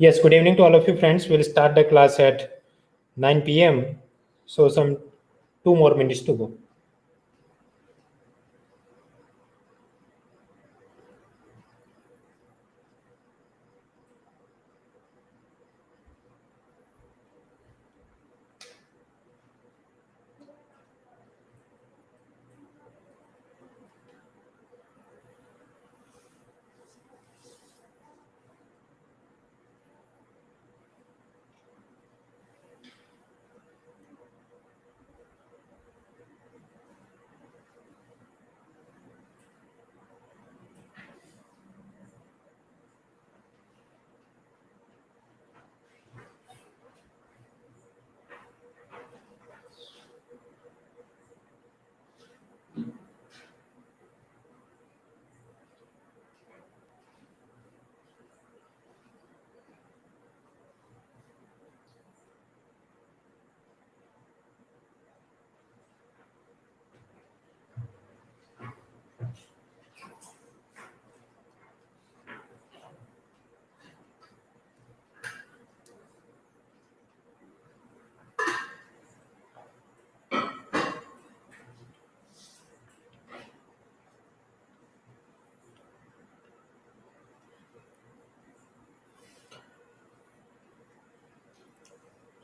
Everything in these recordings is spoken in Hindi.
Yes, good evening to all of you friends. We'll start the class at 9 p.m. So some 2 more minutes to go.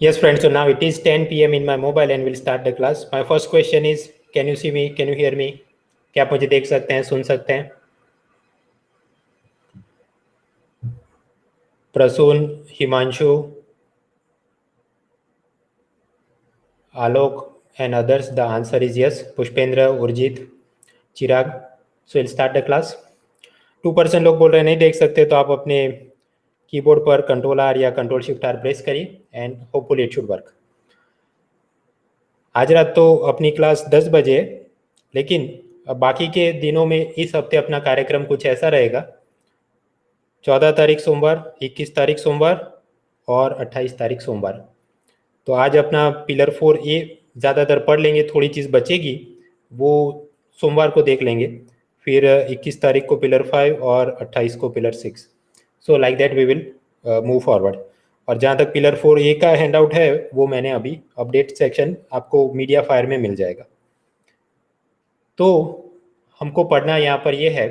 Yes, friends. So now it is 10 p.m. in my mobile and we'll start the class. My first question is, can you see me? Can you hear me? क्या आप मुझे देख सकते हैं, सुन सकते हैं? Prasoon, Himanshu, Alok, and others. The answer is yes. Pushpendra, Urjit, Chirag. So we'll start the class. 2% लोग बोल रहे हैं नहीं देख सकते, तो आप अपने कीबोर्ड पर Ctrl+R या Ctrl+Shift+R प्रेस करिए and hopefully it should work. आज रात तो अपनी क्लास 10 बजे है, लेकिन बाकी के दिनों में इस हफ्ते अपना कार्यक्रम कुछ ऐसा रहेगा। 14 तारीख सोमवार, 21 तारीख सोमवार और 28 तारीख सोमवार। तो आज अपना पिलर 4A ज़्यादातर पढ़ लेंगे, थोड़ी चीज़ बचेगी वो सोमवार को देख लेंगे, फिर 21 तारीख को पिलर 5 और 28 को pillar 6। So like that we will move forward. और जहाँ तक पिलर 4A का हैंडआउट है वो मैंने अभी अपडेट सेक्शन आपको मीडिया फायर में मिल जाएगा। तो हमको पढ़ना यहाँ पर ये है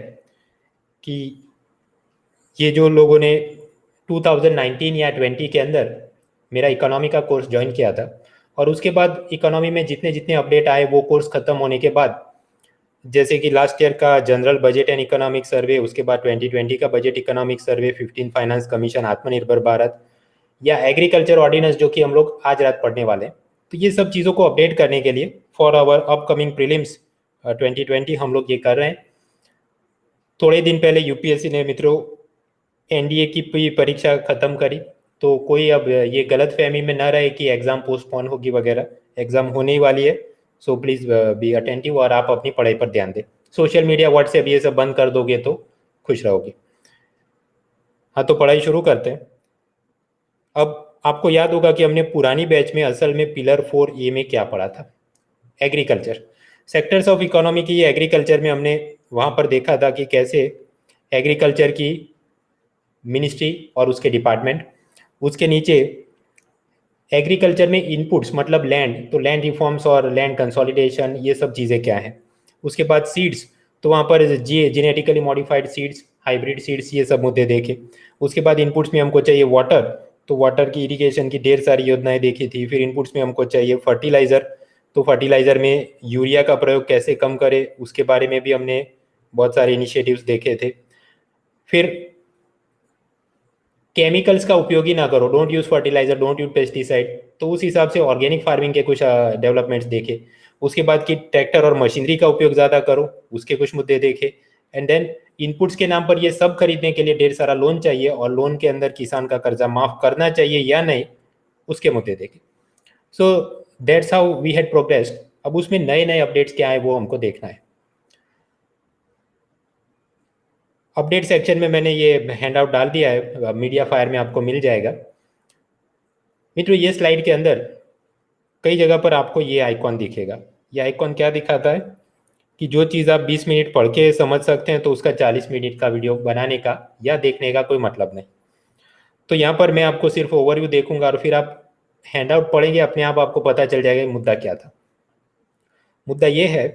कि ये जो लोगों ने 2019 या 20 के अंदर मेरा इकोनॉमी का कोर्स ज्वाइन किया था और उसके बाद इकोनॉमी में जितने जितने अपडेट आए वो कोर्स ख़त्म होने के बाद, जैसे कि लास्ट ईयर का general budget and economic survey, उसके बाद 2020 का budget economic survey, 15 finance commission, आत्मनिर्भर भारत या एग्रीकल्चर ऑर्डिनेंस जो कि हम लोग आज रात पढ़ने वाले हैं, तो ये सब चीज़ों को अपडेट करने के लिए फॉर आवर अपकमिंग प्रीलिम्स 2020 हम लोग ये कर रहे हैं। थोड़े दिन पहले यूपीएससी ने मित्रों एनडीए की परीक्षा ख़त्म करी, तो कोई अब ये गलत फहमी में ना रहे कि एग्ज़ाम पोस्टपोन होगी वगैरह। एग्ज़ाम होने ही वाली है, सो प्लीज़ बी अटेंटिव और आप अपनी पढ़ाई पर ध्यान दें। सोशल मीडिया, व्हाट्सएप ये सब बंद कर दोगे तो खुश रहोगे। हाँ, तो पढ़ाई शुरू करते हैं। अब आपको याद होगा कि हमने पुरानी बैच में असल में पिलर 4A में क्या पढ़ा था, एग्रीकल्चर। सेक्टर्स ऑफ इकोनॉमी की एग्रीकल्चर में हमने वहाँ पर देखा था कि कैसे एग्रीकल्चर की मिनिस्ट्री और उसके डिपार्टमेंट, उसके नीचे एग्रीकल्चर में इनपुट्स मतलब लैंड, तो लैंड रिफॉर्म्स और लैंड कंसोलिडेशन ये सब चीज़ें क्या हैं। उसके बाद सीड्स, तो वहाँ पर genetically modified seeds, hybrid seeds, ये सब मुद्दे देखे। उसके बाद इनपुट्स में हमको चाहिए वाटर, तो वाटर की इरिगेशन की ढेर सारी योजनाएं देखी थी। फिर इनपुट्स में हमको चाहिए फर्टिलाइज़र, तो फर्टिलाइज़र में यूरिया का प्रयोग कैसे कम करे उसके बारे में भी हमने बहुत सारे इनिशिएटिव्स देखे थे। फिर केमिकल्स का उपयोग ही ना करो, don't use fertiliser, don't use pesticide, तो उस हिसाब से ऑर्गेनिक फार्मिंग के कुछ डेवलपमेंट्स देखे। उसके बाद कि ट्रैक्टर और मशीनरी का उपयोग ज़्यादा करो, उसके कुछ मुद्दे देखे। एंड देन इनपुट्स के नाम पर ये सब खरीदने के लिए ढेर सारा लोन चाहिए और लोन के अंदर किसान का कर्जा माफ करना चाहिए या नहीं, उसके मुद्दे देखे। So that's how we had progressed. अब उसमें नए नए अपडेट्स क्या आए वो हमको देखना है। अपडेट सेक्शन में मैंने ये हैंडआउट डाल दिया है, मीडिया फायर में आपको मिल जाएगा। मित्रों, ये स्लाइड के अंदर कई जगह पर आपको ये आइकॉन दिखेगा। ये आइकॉन क्या दिखाता है कि जो चीज़ आप 20 मिनट पढ़ के समझ सकते हैं, तो उसका 40 मिनट का वीडियो बनाने का या देखने का कोई मतलब नहीं। तो यहाँ पर मैं आपको सिर्फ ओवरव्यू देखूंगा और फिर आप हैंडआउट पढ़ेंगे, अपने आप आपको पता चल जाएगा मुद्दा क्या था। मुद्दा ये है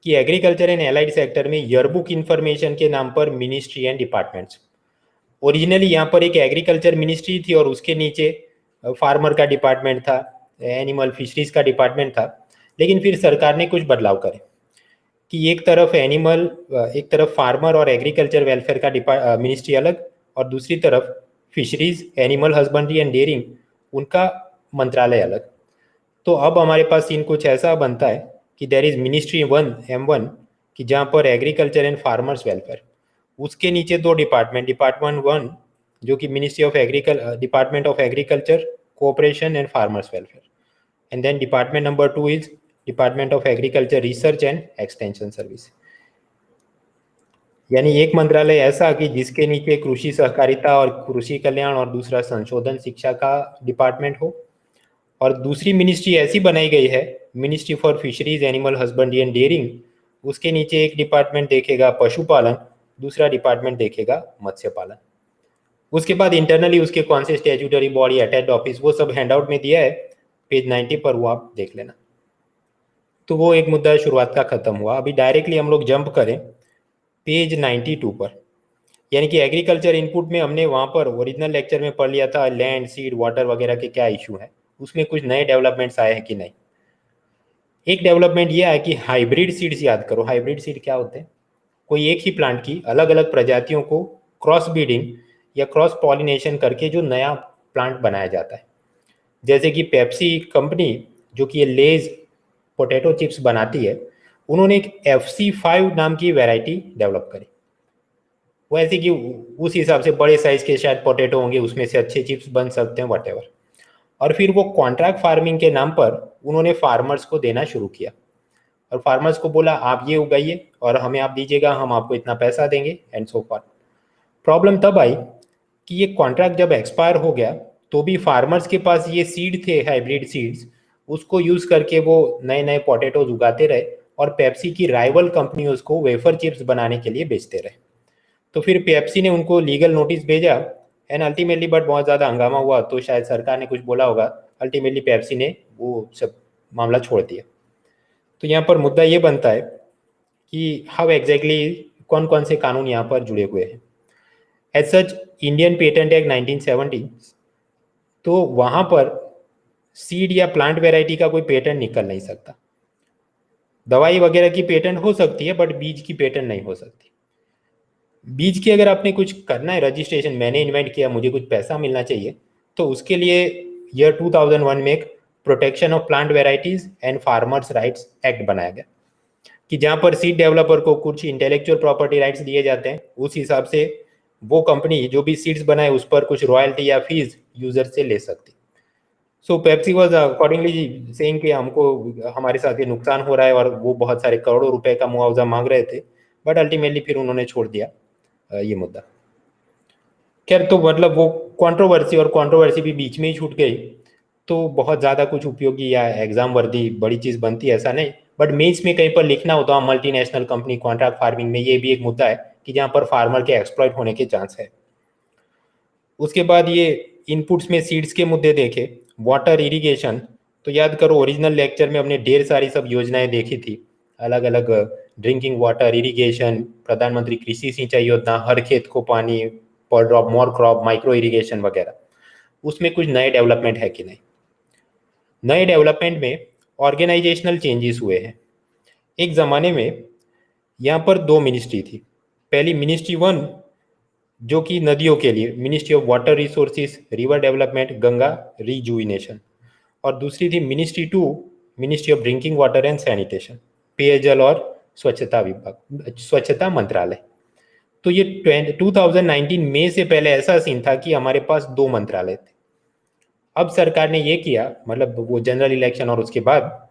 कि एग्रीकल्चर एंड एलाइड सेक्टर में ईयरबुक इंफॉर्मेशन के नाम पर मिनिस्ट्री एंड डिपार्टमेंट्स, ओरिजिनली यहाँ पर एक एग्रीकल्चर मिनिस्ट्री थी और उसके नीचे फार्मर का डिपार्टमेंट था, एनिमल फिशरीज का डिपार्टमेंट था। लेकिन फिर सरकार ने कुछ बदलाव करे कि एक तरफ एनिमल, एक तरफ फार्मर और एग्रीकल्चर वेलफेयर का मिनिस्ट्री अलग, और दूसरी तरफ fisheries, animal husbandry and dairying, उनका मंत्रालय अलग। तो अब हमारे पास सीन कुछ ऐसा बनता है कि there is ministry one M1, कि जहाँ पर एग्रीकल्चर एंड फार्मर्स वेलफेयर, उसके नीचे दो डिपार्टमेंट, डिपार्टमेंट वन जो कि ministry of department of agriculture, cooperation and farmers welfare, and then department number 2 is department of agriculture research and extension service. यानी एक मंत्रालय ऐसा कि जिसके नीचे कृषि सहकारिता और कृषि कल्याण और दूसरा संशोधन शिक्षा का डिपार्टमेंट हो, और दूसरी मिनिस्ट्री ऐसी बनाई गई है, ministry for fisheries, animal husbandry and dairying, उसके नीचे एक डिपार्टमेंट देखेगा पशुपालन, दूसरा डिपार्टमेंट देखेगा मत्स्य पालन। उसके बाद इंटरनली उसके कौन से स्टैट्यूटरी बॉडी, अटैच्ड ऑफिस, वो सब हैंडआउट में दिया है, पेज 90 पर, वो आप देख लेना। तो वो एक मुद्दा शुरुआत का खत्म हुआ। अभी डायरेक्टली हम लोग जंप करें पेज 92 पर, यानी कि एग्रीकल्चर इनपुट में हमने वहाँ पर ओरिजिनल लेक्चर में पढ़ लिया था लैंड, सीड, वाटर वगैरह के क्या इशू है, उसमें कुछ नए डेवलपमेंट्स आए हैं कि नहीं। एक डेवलपमेंट ये है कि हाइब्रिड सीड्स, याद करो हाइब्रिड सीड क्या होते हैं, कोई एक ही प्लांट की अलग अलग प्रजातियों को क्रॉस ब्रीडिंग या क्रॉस पॉलिनेशन करके जो नया प्लांट बनाया जाता है। जैसे कि पेप्सी कंपनी जो कि ये लेज पोटैटो चिप्स बनाती है, उन्होंने एक FC5 नाम की वैरायटी डेवलप करी। वो ऐसे कि उस हिसाब से बड़े साइज के शायद पोटैटो होंगे, उसमें से अच्छे चिप्स बन सकते हैं वटेवर। और फिर वो कॉन्ट्रैक्ट फार्मिंग के नाम पर उन्होंने फार्मर्स को देना शुरू किया, और फार्मर्स को बोला आप ये उगाइए और हमें आप दीजिएगा, हम आपको इतना पैसा देंगे एंड सो फॉर। प्रॉब्लम तब आई कि ये कॉन्ट्रैक्ट जब एक्सपायर हो गया तो भी फार्मर्स के पास ये सीड थे, हाइब्रिड सीड्स, उसको यूज करके वो नए नए पोटैटोज उगाते रहे और पेप्सी की राइवल कंपनी उसको वेफर चिप्स बनाने के लिए बेचते रहे। तो फिर पेप्सी ने उनको लीगल नोटिस भेजा एंड अल्टीमेटली, बट बहुत ज़्यादा हंगामा हुआ तो शायद सरकार ने कुछ बोला होगा, अल्टीमेटली पेप्सी ने वो सब मामला छोड़ दिया। तो यहाँ पर मुद्दा ये बनता है कि हाउ एग्जैक्टली कौन कौन से कानून यहाँ पर जुड़े हुए हैं। As such Indian patent act 1970, तो वहाँ पर सीड या प्लांट वेराइटी का कोई पेटेंट निकल नहीं सकता। दवाई वगैरह की पेटेंट हो सकती है बट बीज की पेटेंट नहीं हो सकती। बीज की अगर आपने कुछ करना है रजिस्ट्रेशन, मैंने इन्वेंट किया, मुझे कुछ पैसा मिलना चाहिए, तो उसके लिए ईयर 2001 में एक protection of plant varieties and farmers rights act बनाया गया, कि जहाँ पर सीड डेवलपर को कुछ इंटेलेक्चुअल प्रॉपर्टी राइट्स दिए जाते हैं, उस हिसाब से वो कंपनी जो भी सीड्स बनाए उस पर कुछ रॉयल्टी या फीस यूजर से ले सकती। सो पेप्सी वाज अकॉर्डिंगली सेइंग कि हमको, हमारे साथ ये नुकसान हो रहा है, और वो बहुत सारे करोड़ों रुपए का मुआवजा मांग रहे थे, बट अल्टीमेटली फिर उन्होंने छोड़ दिया ये मुद्दा। खैर, तो मतलब वो कंट्रोवर्सी भी बीच में ही छूट गई, तो बहुत ज़्यादा कुछ उपयोगी या एग्जाम वर्दी बड़ी चीज़ बनती है ऐसा नहीं, बट मेंस में कहीं पर लिखना होता है मल्टीनेशनल कंपनी कॉन्ट्रैक्ट फार्मिंग में, ये भी एक मुद्दा है कि जहाँ पर फार्मर के एक्सप्लॉइट होने के चांस है। उसके बाद ये इनपुट्स में सीड्स के मुद्दे देखे, वाटर इरिगेशन, तो याद करो ओरिजिनल लेक्चर में हमने ढेर सारी सब योजनाएं देखी थी, अलग अलग ड्रिंकिंग वाटर, इरिगेशन, प्रधानमंत्री कृषि सिंचाई योजना, हर खेत को पानी, पर drop more crop, micro irrigation वगैरह। उसमें कुछ नए डेवलपमेंट है कि नहीं। नए डेवलपमेंट में ऑर्गेनाइजेशनल चेंजेस हुए हैं। एक ज़माने में यहाँ पर दो मिनिस्ट्री थी। पहली मिनिस्ट्री वन जो कि नदियों के लिए, ministry of water resources, river development, Ganga rejuvenation, और दूसरी थी ministry two, ministry of drinking water and sanitation, पेयजल और स्वच्छता विभाग, स्वच्छता मंत्रालय। तो ये 2019 में से पहले ऐसा सीन था कि हमारे पास दो मंत्रालय थे। अब सरकार ने ये किया, मतलब वो जनरल इलेक्शन और उसके बाद,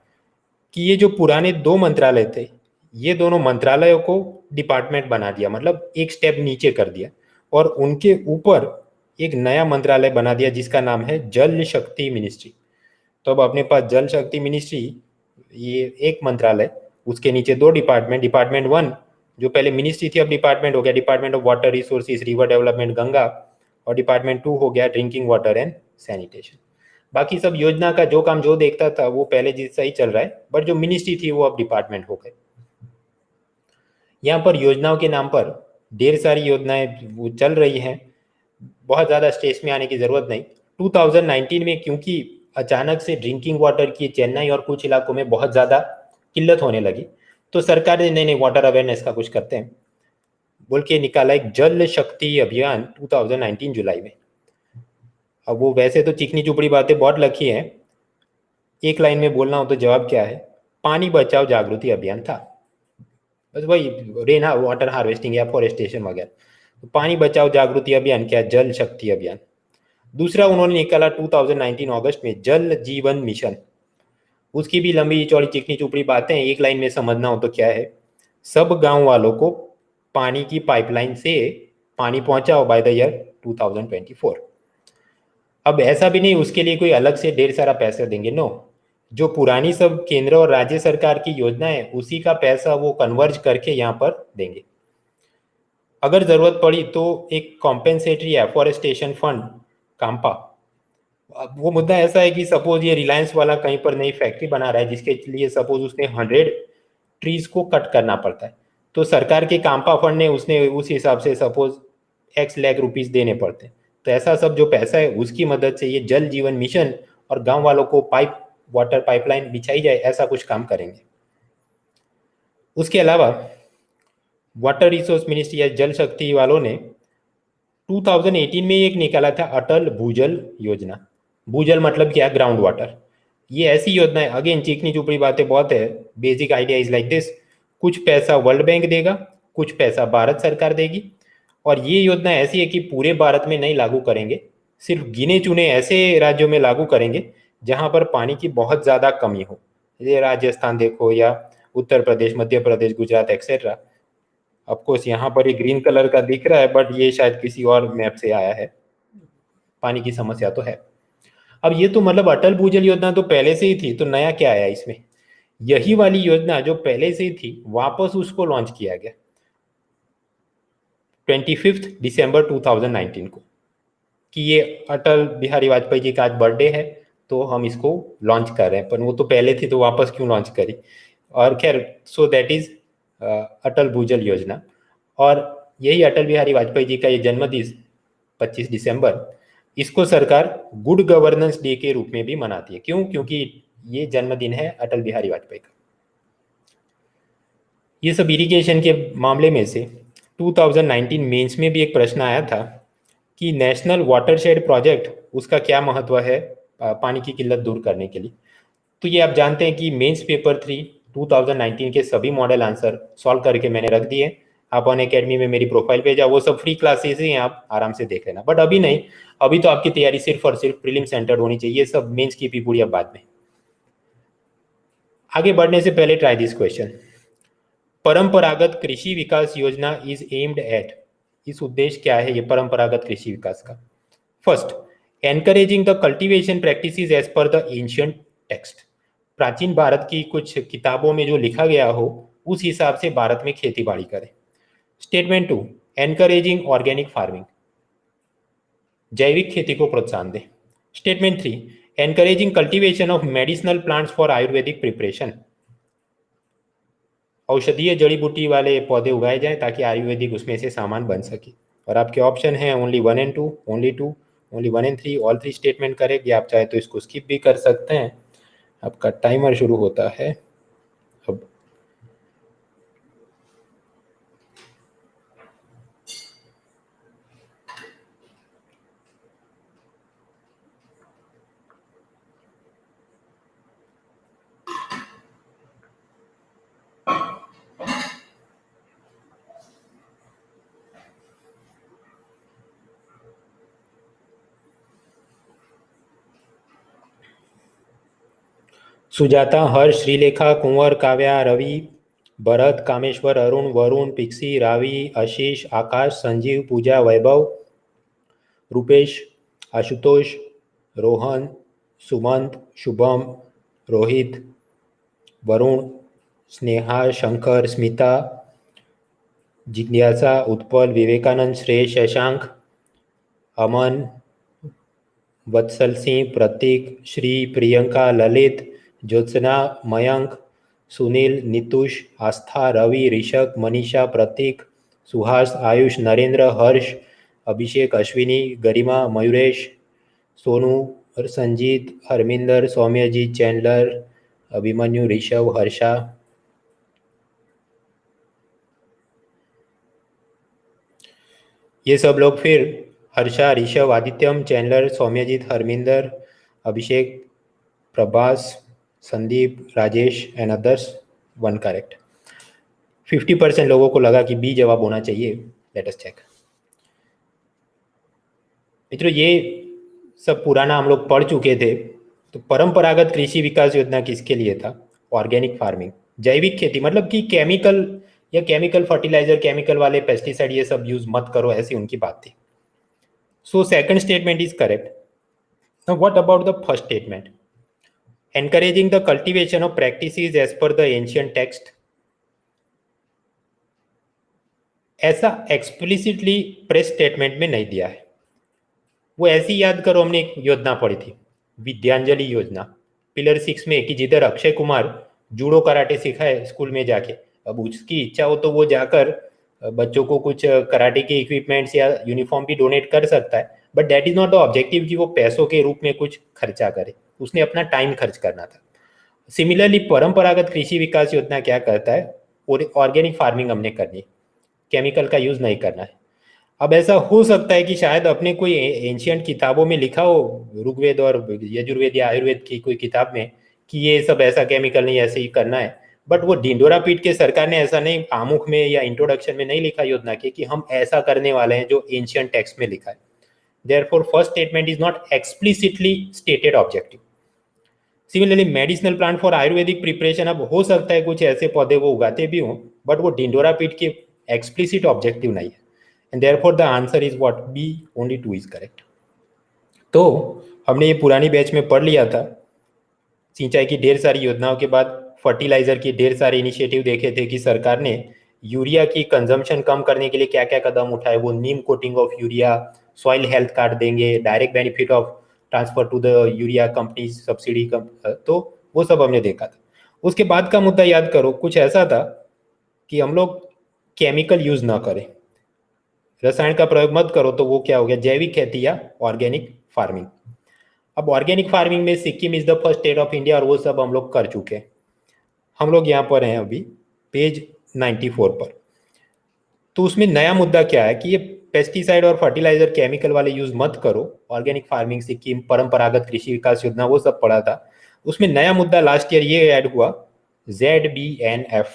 कि ये जो पुराने दो मंत्रालय थे, ये दोनों मंत्रालयों को डिपार्टमेंट बना दिया, मतलब एक स्टेप नीचे कर दिया, और उनके ऊपर एक नया मंत्रालय बना दिया जिसका नाम है जल शक्ति मिनिस्ट्री। तो अब अपने पास जल शक्ति मिनिस्ट्री, ये एक मंत्रालय, उसके नीचे दो डिपार्टमेंट, डिपार्टमेंट वन जो पहले मिनिस्ट्री थी अब डिपार्टमेंट हो गया, department of water resources, river development, Ganga, और डिपार्टमेंट 2 हो गया ड्रिंकिंग वाटर एंड सैनिटेशन। बाकी सब योजना का जो काम जो देखता था वो पहले जैसा ही चल रहा है, बट जो मिनिस्ट्री थी वो अब डिपार्टमेंट हो गए। यहाँ पर योजनाओं के नाम पर ढेर सारी योजनाएं वो चल रही हैं, बहुत ज़्यादा स्ट्रेस में आने की ज़रूरत नहीं। 2019 में क्योंकि अचानक से ड्रिंकिंग वाटर की चेन्नई और कुछ इलाकों में बहुत ज़्यादा किल्लत होने लगी, तो सरकार ने नहीं नहीं वाटर अवेयरनेस का कुछ करते हैं बोल के निकाला एक जल शक्ति अभियान 2019 जुलाई में। अब वो वैसे तो चिकनी चुपड़ी बातें बहुत लखी हैं, एक लाइन में बोलना हो तो जवाब क्या है, पानी बचाओ जागृति अभियान था। बस वही रेन वाटर हार्वेस्टिंग या फॉरेस्टेशन वगैरह। तो पानी बचाओ जागृति अभियान क्या, जल शक्ति अभियान। दूसरा उन्होंने निकाला 2019 अगस्त में जल जीवन मिशन। उसकी भी लंबी चौड़ी चिकनी चुपड़ी बातें, एक लाइन में समझना हो तो क्या है, सब गांव वालों को पानी की पाइपलाइन से पानी पहुंचाओ बाय द ईयर 2024। अब ऐसा भी नहीं उसके लिए कोई अलग से ढेर सारा पैसा देंगे, नो, जो पुरानी सब केंद्र और राज्य सरकार की योजना है उसी का पैसा वो कन्वर्ज करके यहाँ पर देंगे। अगर जरूरत पड़ी तो एक कॉम्पेंसेटरी एफॉरेस्टेशन फंड काम्पा। अब वो मुद्दा ऐसा है कि सपोज ये रिलायंस वाला कहीं पर नई फैक्ट्री बना रहा है जिसके लिए सपोज उसने 100 ट्रीज को कट करना पड़ता है, तो सरकार के काम्पा फंड ने उसने उस हिसाब से सपोज एक्स लाख रुपीस देने पड़ते हैं। तो ऐसा सब जो पैसा है उसकी मदद से ये जल जीवन मिशन और गांव वालों को वाटर पाइपलाइन बिछाई जाए, ऐसा कुछ काम करेंगे। उसके अलावा वाटर रिसोर्स मिनिस्ट्री या जल शक्ति वालों ने 2018 में एक निकाला था अटल भूजल योजना। भूजल मतलब क्या, ग्राउंड वाटर। ये ऐसी योजना है, अगेन चिकनी चुपड़ी बातें बहुत है, basic idea is like this, कुछ पैसा वर्ल्ड बैंक देगा, कुछ पैसा भारत सरकार देगी, और ये योजना ऐसी है कि पूरे भारत में नहीं लागू करेंगे, सिर्फ गिने चुने ऐसे राज्यों में लागू करेंगे जहां पर पानी की बहुत ज़्यादा कमी हो। ये राजस्थान देखो या उत्तर प्रदेश, मध्य प्रदेश, गुजरात एक्सेट्रा। ऑफकोर्स यहाँ पर ये ग्रीन कलर का दिख रहा है, बट ये शायद किसी और मैप से आया है, पानी की समस्या तो है। अब ये तो मतलब अटल भूजल योजना तो पहले से ही थी, तो नया क्या आया इसमें, यही वाली योजना जो पहले से ही थी वापस उसको लॉन्च किया गया 25 दिसंबर 2019 को, कि ये अटल बिहारी वाजपेयी जी का आज बर्थडे है तो हम इसको लॉन्च कर रहे हैं, पर वो तो पहले थी तो वापस क्यों लॉन्च करी। और खैर, सो दैट इज अटल भूजल योजना। और यही अटल बिहारी वाजपेयी जी का ये जन्मदिन 25 दिसंबर, इसको सरकार गुड गवर्नेंस डे के रूप में भी मनाती है। क्यों? क्योंकि ये जन्मदिन है अटल बिहारी वाजपेयी का। ये सब इरिगेशन के मामले में से 2019 मेंस में भी एक प्रश्न आया था कि नेशनल वाटरशेड प्रोजेक्ट उसका क्या महत्व है पानी की किल्लत दूर करने के लिए। तो ये आप जानते हैं कि मेंस पेपर 3 2019 के सभी मॉडल आंसर सॉल्व करके मैंने रख दिए। आप ऑन अकेडमी में मेरी प्रोफाइल पे जाओ, वो सब फ्री क्लासेस ही हैं, आप आराम से देख लेना। बट अभी नहीं, अभी तो आपकी तैयारी सिर्फ और सिर्फ प्रीलिम सेंटर होनी चाहिए, ये सब मेंस की भी पूरी अब बाद में। आगे बढ़ने से पहले ट्राई दिस क्वेश्चन, परंपरागत कृषि विकास योजना इज एम्ड एट, इस उद्देश्य क्या है ये परंपरागत कृषि विकास का। First, encouraging the cultivation practices as per the ancient text, प्राचीन भारत की कुछ किताबों में जो लिखा गया हो उस हिसाब से भारत में खेती बाड़ी करें। स्टेटमेंट 2, एनकरेजिंग ऑर्गेनिक फार्मिंग, जैविक खेती को प्रोत्साहन दें। Statement 3, encouraging cultivation of medicinal plants for Ayurvedic preparation, औषधीय जड़ी बूटी वाले पौधे उगाए जाएं ताकि आयुर्वेदिक उसमें से सामान बन सके। और आपके ऑप्शन हैं only 1 and 2, only 2, only 1 and 3, all 3 statement correct, या आप चाहे तो इसको स्किप भी कर सकते हैं। आपका टाइमर शुरू होता है अब। सुजाता, हर्ष, श्रीलेखा, कुंवर, काव्या, रवि, भरत, कामेश्वर, अरुण, वरुण, पिक्सी, रावी, आशीष, आकाश, संजीव, पूजा, वैभव, रूपेश, आशुतोष, रोहन, सुमंत, शुभम, रोहित, वरुण, स्नेहा, शंकर, स्मिता, जिज्ञासा, उत्पल, विवेकानंद, श्रेय, शशांक, अमन, वत्सल सिंह, प्रतीक, श्री, प्रियंका, ललित, ज्योत्सना, मयंक, सुनील, नितुष, आस्था, रवि, ऋषभ, मनीषा, प्रतीक, सुहास, आयुष, नरेंद्र, हर्ष, अभिषेक, अश्विनी, गरिमा, मयूरेश, सोनू, संजीत, हरमिंदर, सौम्यजीत, चैंडलर, अभिमन्यु, ऋषभ, हर्षा। ये सब लोग फिर Harsha, Rishabh, Adityam, Chandler, Soumyajit, Harminder, Abhishek, Prabhas, Sandeep, Rajesh and others. 1 correct. 50% लोगों को लगा कि बी जवाब होना चाहिए। Let us check. मित्रों, ये सब पुराना हम लोग पढ़ चुके थे। तो परंपरागत कृषि विकास योजना किसके लिए था? ऑर्गेनिक फार्मिंग, जैविक खेती, मतलब कि केमिकल या केमिकल फर्टिलाइजर, केमिकल वाले पेस्टिसाइड ये सब यूज मत करो, ऐसी उनकी बात थी। So second statement is correct. Now what about the first statement? Encouraging the cultivation of practices as per the ancient text. ऐसा एक्सप्लिसिटली प्रेस स्टेटमेंट में नहीं दिया है। वो ऐसी याद करो, हमने एक योजना पढ़ी थी, विद्यांजलि योजना, पिलर 6 में, कि जिधर अक्षय कुमार जूडो कराटे सिखाए स्कूल में जाके। अब उसकी इच्छा हो तो वो जाकर बच्चों को कुछ कराटे के इक्विपमेंट्स या यूनिफॉर्म भी डोनेट कर सकता है, but that is not the objective कि वो पैसों के रूप में कुछ खर्चा करे। उसने अपना टाइम खर्च करना था। सिमिलरली परंपरागत कृषि विकास योजना क्या करता है? ऑर्गेनिक फार्मिंग हमने करनी है, केमिकल का यूज नहीं करना है। अब ऐसा हो सकता है कि शायद अपने कोई एंशियंट किताबों में लिखा हो, ऋग्वेद और यजुर्वेद या आयुर्वेद की कोई किताब में, कि ये सब ऐसा केमिकल नहीं, ऐसे ही करना है। बट वो ढिंडोरा पीट के सरकार ने ऐसा नहीं, आमुख में या इंट्रोडक्शन में नहीं लिखा योजना के कि हम ऐसा करने वाले हैं जो एंशियंट टेक्स्ट में लिखा है। Therefore first statement is not explicitly stated objective. Similarly medicinal plant for Ayurvedic preparation, अब हो सकता है कुछ ऐसे पौधे वो उगाते भी हों, बट वो ढिंडोरा पीट के एक्सप्लिसिट ऑब्जेक्टिव नहीं है। And therefore the answer is what? B, only 2 is correct. तो हमने ये पुरानी बैच में पढ़ लिया था। सिंचाई की ढेर सारी योजनाओं के बाद फर्टिलाइजर के ढेर सारे इनिशिएटिव देखे थे कि सरकार ने यूरिया की कंजम्पशन कम करने के लिए क्या क्या कदम उठाए। वो neem coating of urea, soil health card देंगे, direct benefit of transfer to the urea company, subsidy तो वो सब हमने देखा था। उसके बाद का मुद्दा याद करो, कुछ ऐसा था कि हम लोग केमिकल यूज ना करें, रसायन का प्रयोग मत करो। तो वो क्या हो गया? जैविक खेती या ऑर्गेनिक फार्मिंग। अब ऑर्गेनिक फार्मिंग में Sikkim is the first state of India, और वो सब हम लोग कर चुके हैं। हम लोग यहाँ पर हैं अभी पेज 94 पर। तो उसमें नया मुद्दा क्या है कि ये पेस्टिसाइड और फर्टिलाइजर केमिकल वाले यूज मत करो। ऑर्गेनिक फार्मिंग, सिक्किम, परंपरागत कृषि विकास योजना, वो सब पढ़ा था। उसमें नया मुद्दा लास्ट ईयर ये ऐड हुआ, ZBNF।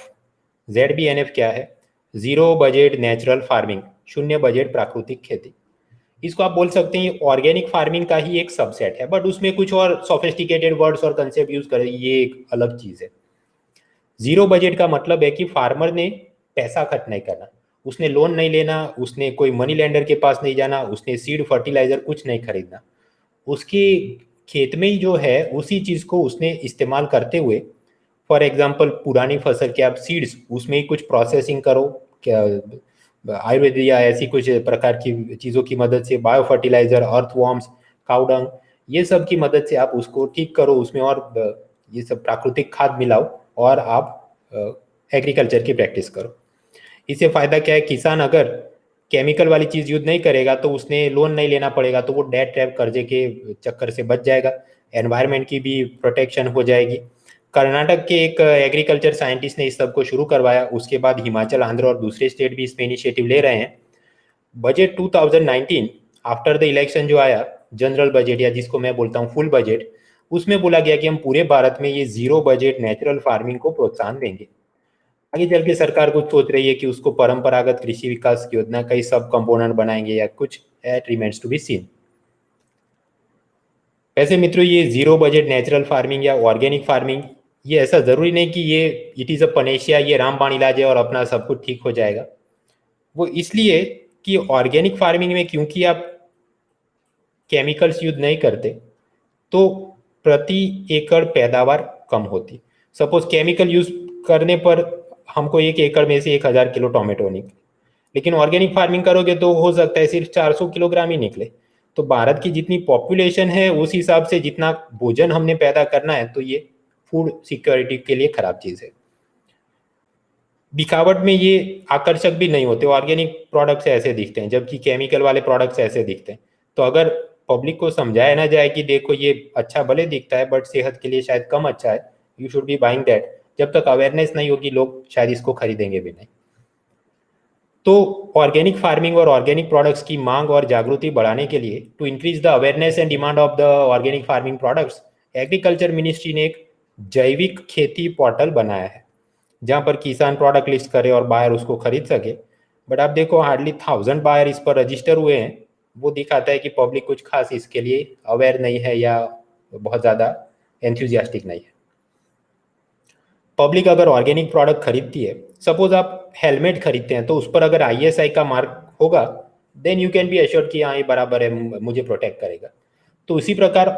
ZBNF क्या है? जीरो बजट नेचुरल फार्मिंग, शून्य बजट प्राकृतिक खेती। इसको आप बोल सकते हैं ऑर्गेनिक फार्मिंग का ही एक सबसेट है, बट उसमें कुछ और सोफिस्टिकेटेड वर्ड्स और कंसेप्ट यूज करें, ये एक अलग चीज है। जीरो बजट का मतलब है कि फार्मर ने पैसा खर्च नहीं करना, उसने लोन नहीं लेना, उसने कोई मनी लेंडर के पास नहीं जाना, उसने सीड फर्टिलाइजर कुछ नहीं खरीदना। उसके खेत में ही जो है उसी चीज को उसने इस्तेमाल करते हुए, फॉर एग्जाम्पल पुरानी फसल के आप सीड्स, उसमें ही कुछ प्रोसेसिंग करो, क्या आयुर्वेद या ऐसी कुछ प्रकार की चीज़ों की मदद से, बायो फर्टिलाइजर, अर्थवॉर्म्स, काउडंग, ये सब की मदद से आप उसको ठीक करो, उसमें और ये सब प्राकृतिक खाद मिलाओ और आप एग्रीकल्चर की प्रैक्टिस करो। इससे फायदा क्या है? किसान अगर केमिकल वाली चीज यूज नहीं करेगा तो उसने लोन नहीं लेना पड़ेगा, तो वो डेट ट्रैप कर्जे के चक्कर से बच जाएगा। एनवायरनमेंट की भी प्रोटेक्शन हो जाएगी। कर्नाटक के एक एग्रीकल्चर साइंटिस्ट ने इस सब को शुरू करवाया। उसके बाद हिमाचल, आंध्र और दूसरे स्टेट भी इसमें इनिशिएटिव ले रहे हैं। बजट 2019 आफ्टर द इलेक्शन जो आया, जनरल बजट या जिसको मैं बोलता हूँ फुल बजट, उसमें बोला गया कि हम पूरे भारत में ये जीरो बजट नेचुरल फार्मिंग को प्रोत्साहन देंगे। आगे चल के सरकार कुछ सोच रही है कि उसको परंपरागत कृषि विकास योजना का ही सब कंपोनेंट बनाएंगे या कुछ, that remains to be seen. वैसे मित्रों, ये जीरो बजट नेचुरल फार्मिंग या ऑर्गेनिक फार्मिंग, ये ऐसा जरूरी नहीं कि ये इट इज अ पनेशिया, ये रामबाण इलाज है और अपना सब कुछ ठीक हो जाएगा। वो इसलिए कि ऑर्गेनिक फार्मिंग में क्योंकि आप केमिकल्स यूज नहीं करते, तो प्रति एकड़ पैदावार कम होती। सपोज केमिकल यूज करने पर हमको 1 एकड़ में से 1000 किलो टोमेटो निकले, लेकिन ऑर्गेनिक फार्मिंग करोगे तो हो सकता है सिर्फ 400 किलोग्राम ही निकले। तो भारत की जितनी पॉपुलेशन है उस हिसाब से जितना भोजन हमने पैदा करना है, तो ये फूड सिक्योरिटी के लिए खराब चीज़ है। दिखावट में ये आकर्षक भी नहीं होते, ऑर्गेनिक प्रोडक्ट्स ऐसे दिखते हैं जबकि केमिकल वाले प्रोडक्ट्स ऐसे दिखते हैं। तो अगर पब्लिक को समझाया ना जाए कि देखो ये अच्छा भले दिखता है बट सेहत के लिए शायद कम अच्छा है, you should be buying that, जब तक अवेयरनेस नहीं होगी लोग शायद इसको खरीदेंगे भी नहीं। तो ऑर्गेनिक फार्मिंग और ऑर्गेनिक प्रोडक्ट्स की मांग और जागृति बढ़ाने के लिए, to increase the awareness and demand of the organic farming products, agriculture ministry ने एक जैविक खेती पोर्टल बनाया है जहां पर किसान प्रोडक्ट लिस्ट करे और बायर उसको खरीद सके। बट आप देखो हार्डली 1000 बायर इस पर रजिस्टर हुए हैं। वो दिखाता है कि पब्लिक कुछ खास इसके लिए अवेयर नहीं है या बहुत ज़्यादा एंथुजियास्टिक नहीं है। पब्लिक अगर ऑर्गेनिक प्रोडक्ट खरीदती है, सपोज आप हेलमेट खरीदते हैं तो उस पर अगर ISI का मार्क होगा, then you can be assured कि हाँ ये बराबर है, मुझे प्रोटेक्ट करेगा। तो उसी प्रकार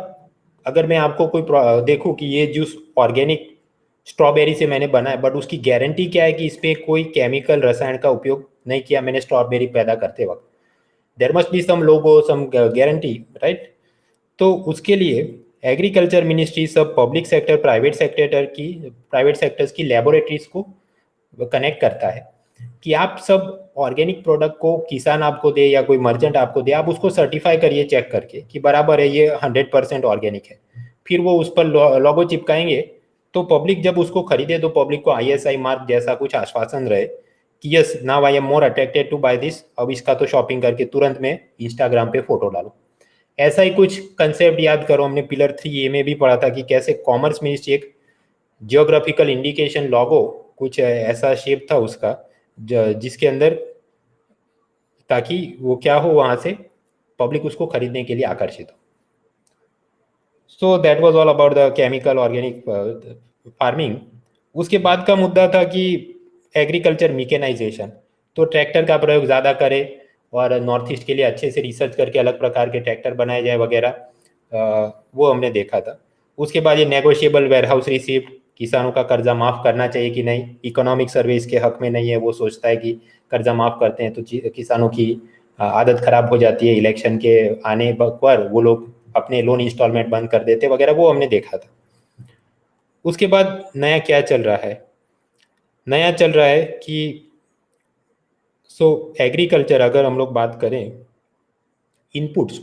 अगर मैं आपको कोई देखूं कि ये जूस ऑर्गेनिक स्ट्रॉबेरी से मैंने बना है, बट उसकी गारंटी क्या है कि इस पर कोई केमिकल रसायन का उपयोग नहीं किया मैंने स्ट्रॉबेरी पैदा करते वक्त, there must be some logo some guarantee, right. तो उसके लिए एग्रीकल्चर मिनिस्ट्री सब पब्लिक सेक्टर प्राइवेट सेक्टर्स की लेबोरेटरीज को कनेक्ट करता है कि आप सब ऑर्गेनिक प्रोडक्ट को किसान आपको दे या कोई मर्चेंट आपको दे, आप उसको सर्टिफाई करिए चेक करके कि बराबर है, ये 100% ऑर्गेनिक है। फिर वो उस पर लोगो चिपकाएंगे, तो पब्लिक जब उसको खरीदे तो पब्लिक को ISI मार्क जैसा कुछ आश्वासन रहे कि yes now I am more attracted to buy this, अब इसका तो शॉपिंग करके तुरंत में इंस्टाग्राम पे फोटो डालो। ऐसा ही कुछ कंसेप्ट याद करो, हमने पिलर 3A में भी पढ़ा था कि कैसे कॉमर्स मिनिस्ट्री एक जियोग्राफिकल इंडिकेशन लोगो, कुछ ऐसा शेप था उसका जिसके अंदर, ताकि वो क्या हो वहां से पब्लिक उसको खरीदने के लिए आकर्षित हो। So that was all about the chemical organic farming. उसके बाद का मुद्दा था कि एग्रीकल्चर मिकेनाइजेशन, तो ट्रैक्टर का प्रयोग ज़्यादा करें और नॉर्थ ईस्ट के लिए अच्छे से रिसर्च करके अलग प्रकार के ट्रैक्टर बनाए जाए वगैरह, वो हमने देखा था। उसके बाद ये नेगोशिएबल वेयरहाउस रिसीप्ट, किसानों का कर्जा माफ़ करना चाहिए कि नहीं, इकोनॉमिक सर्वे इसके हक में नहीं है, वो सोचता है कि कर्जा माफ़ करते हैं तो किसानों की आदत खराब हो जाती है, इलेक्शन के आने पर वो लोग अपने लोन इंस्टॉलमेंट बंद कर देते वगैरह, वो हमने देखा था। उसके बाद नया क्या चल रहा है, नया चल रहा है कि एग्रीकल्चर अगर हम लोग बात करें इनपुट्स,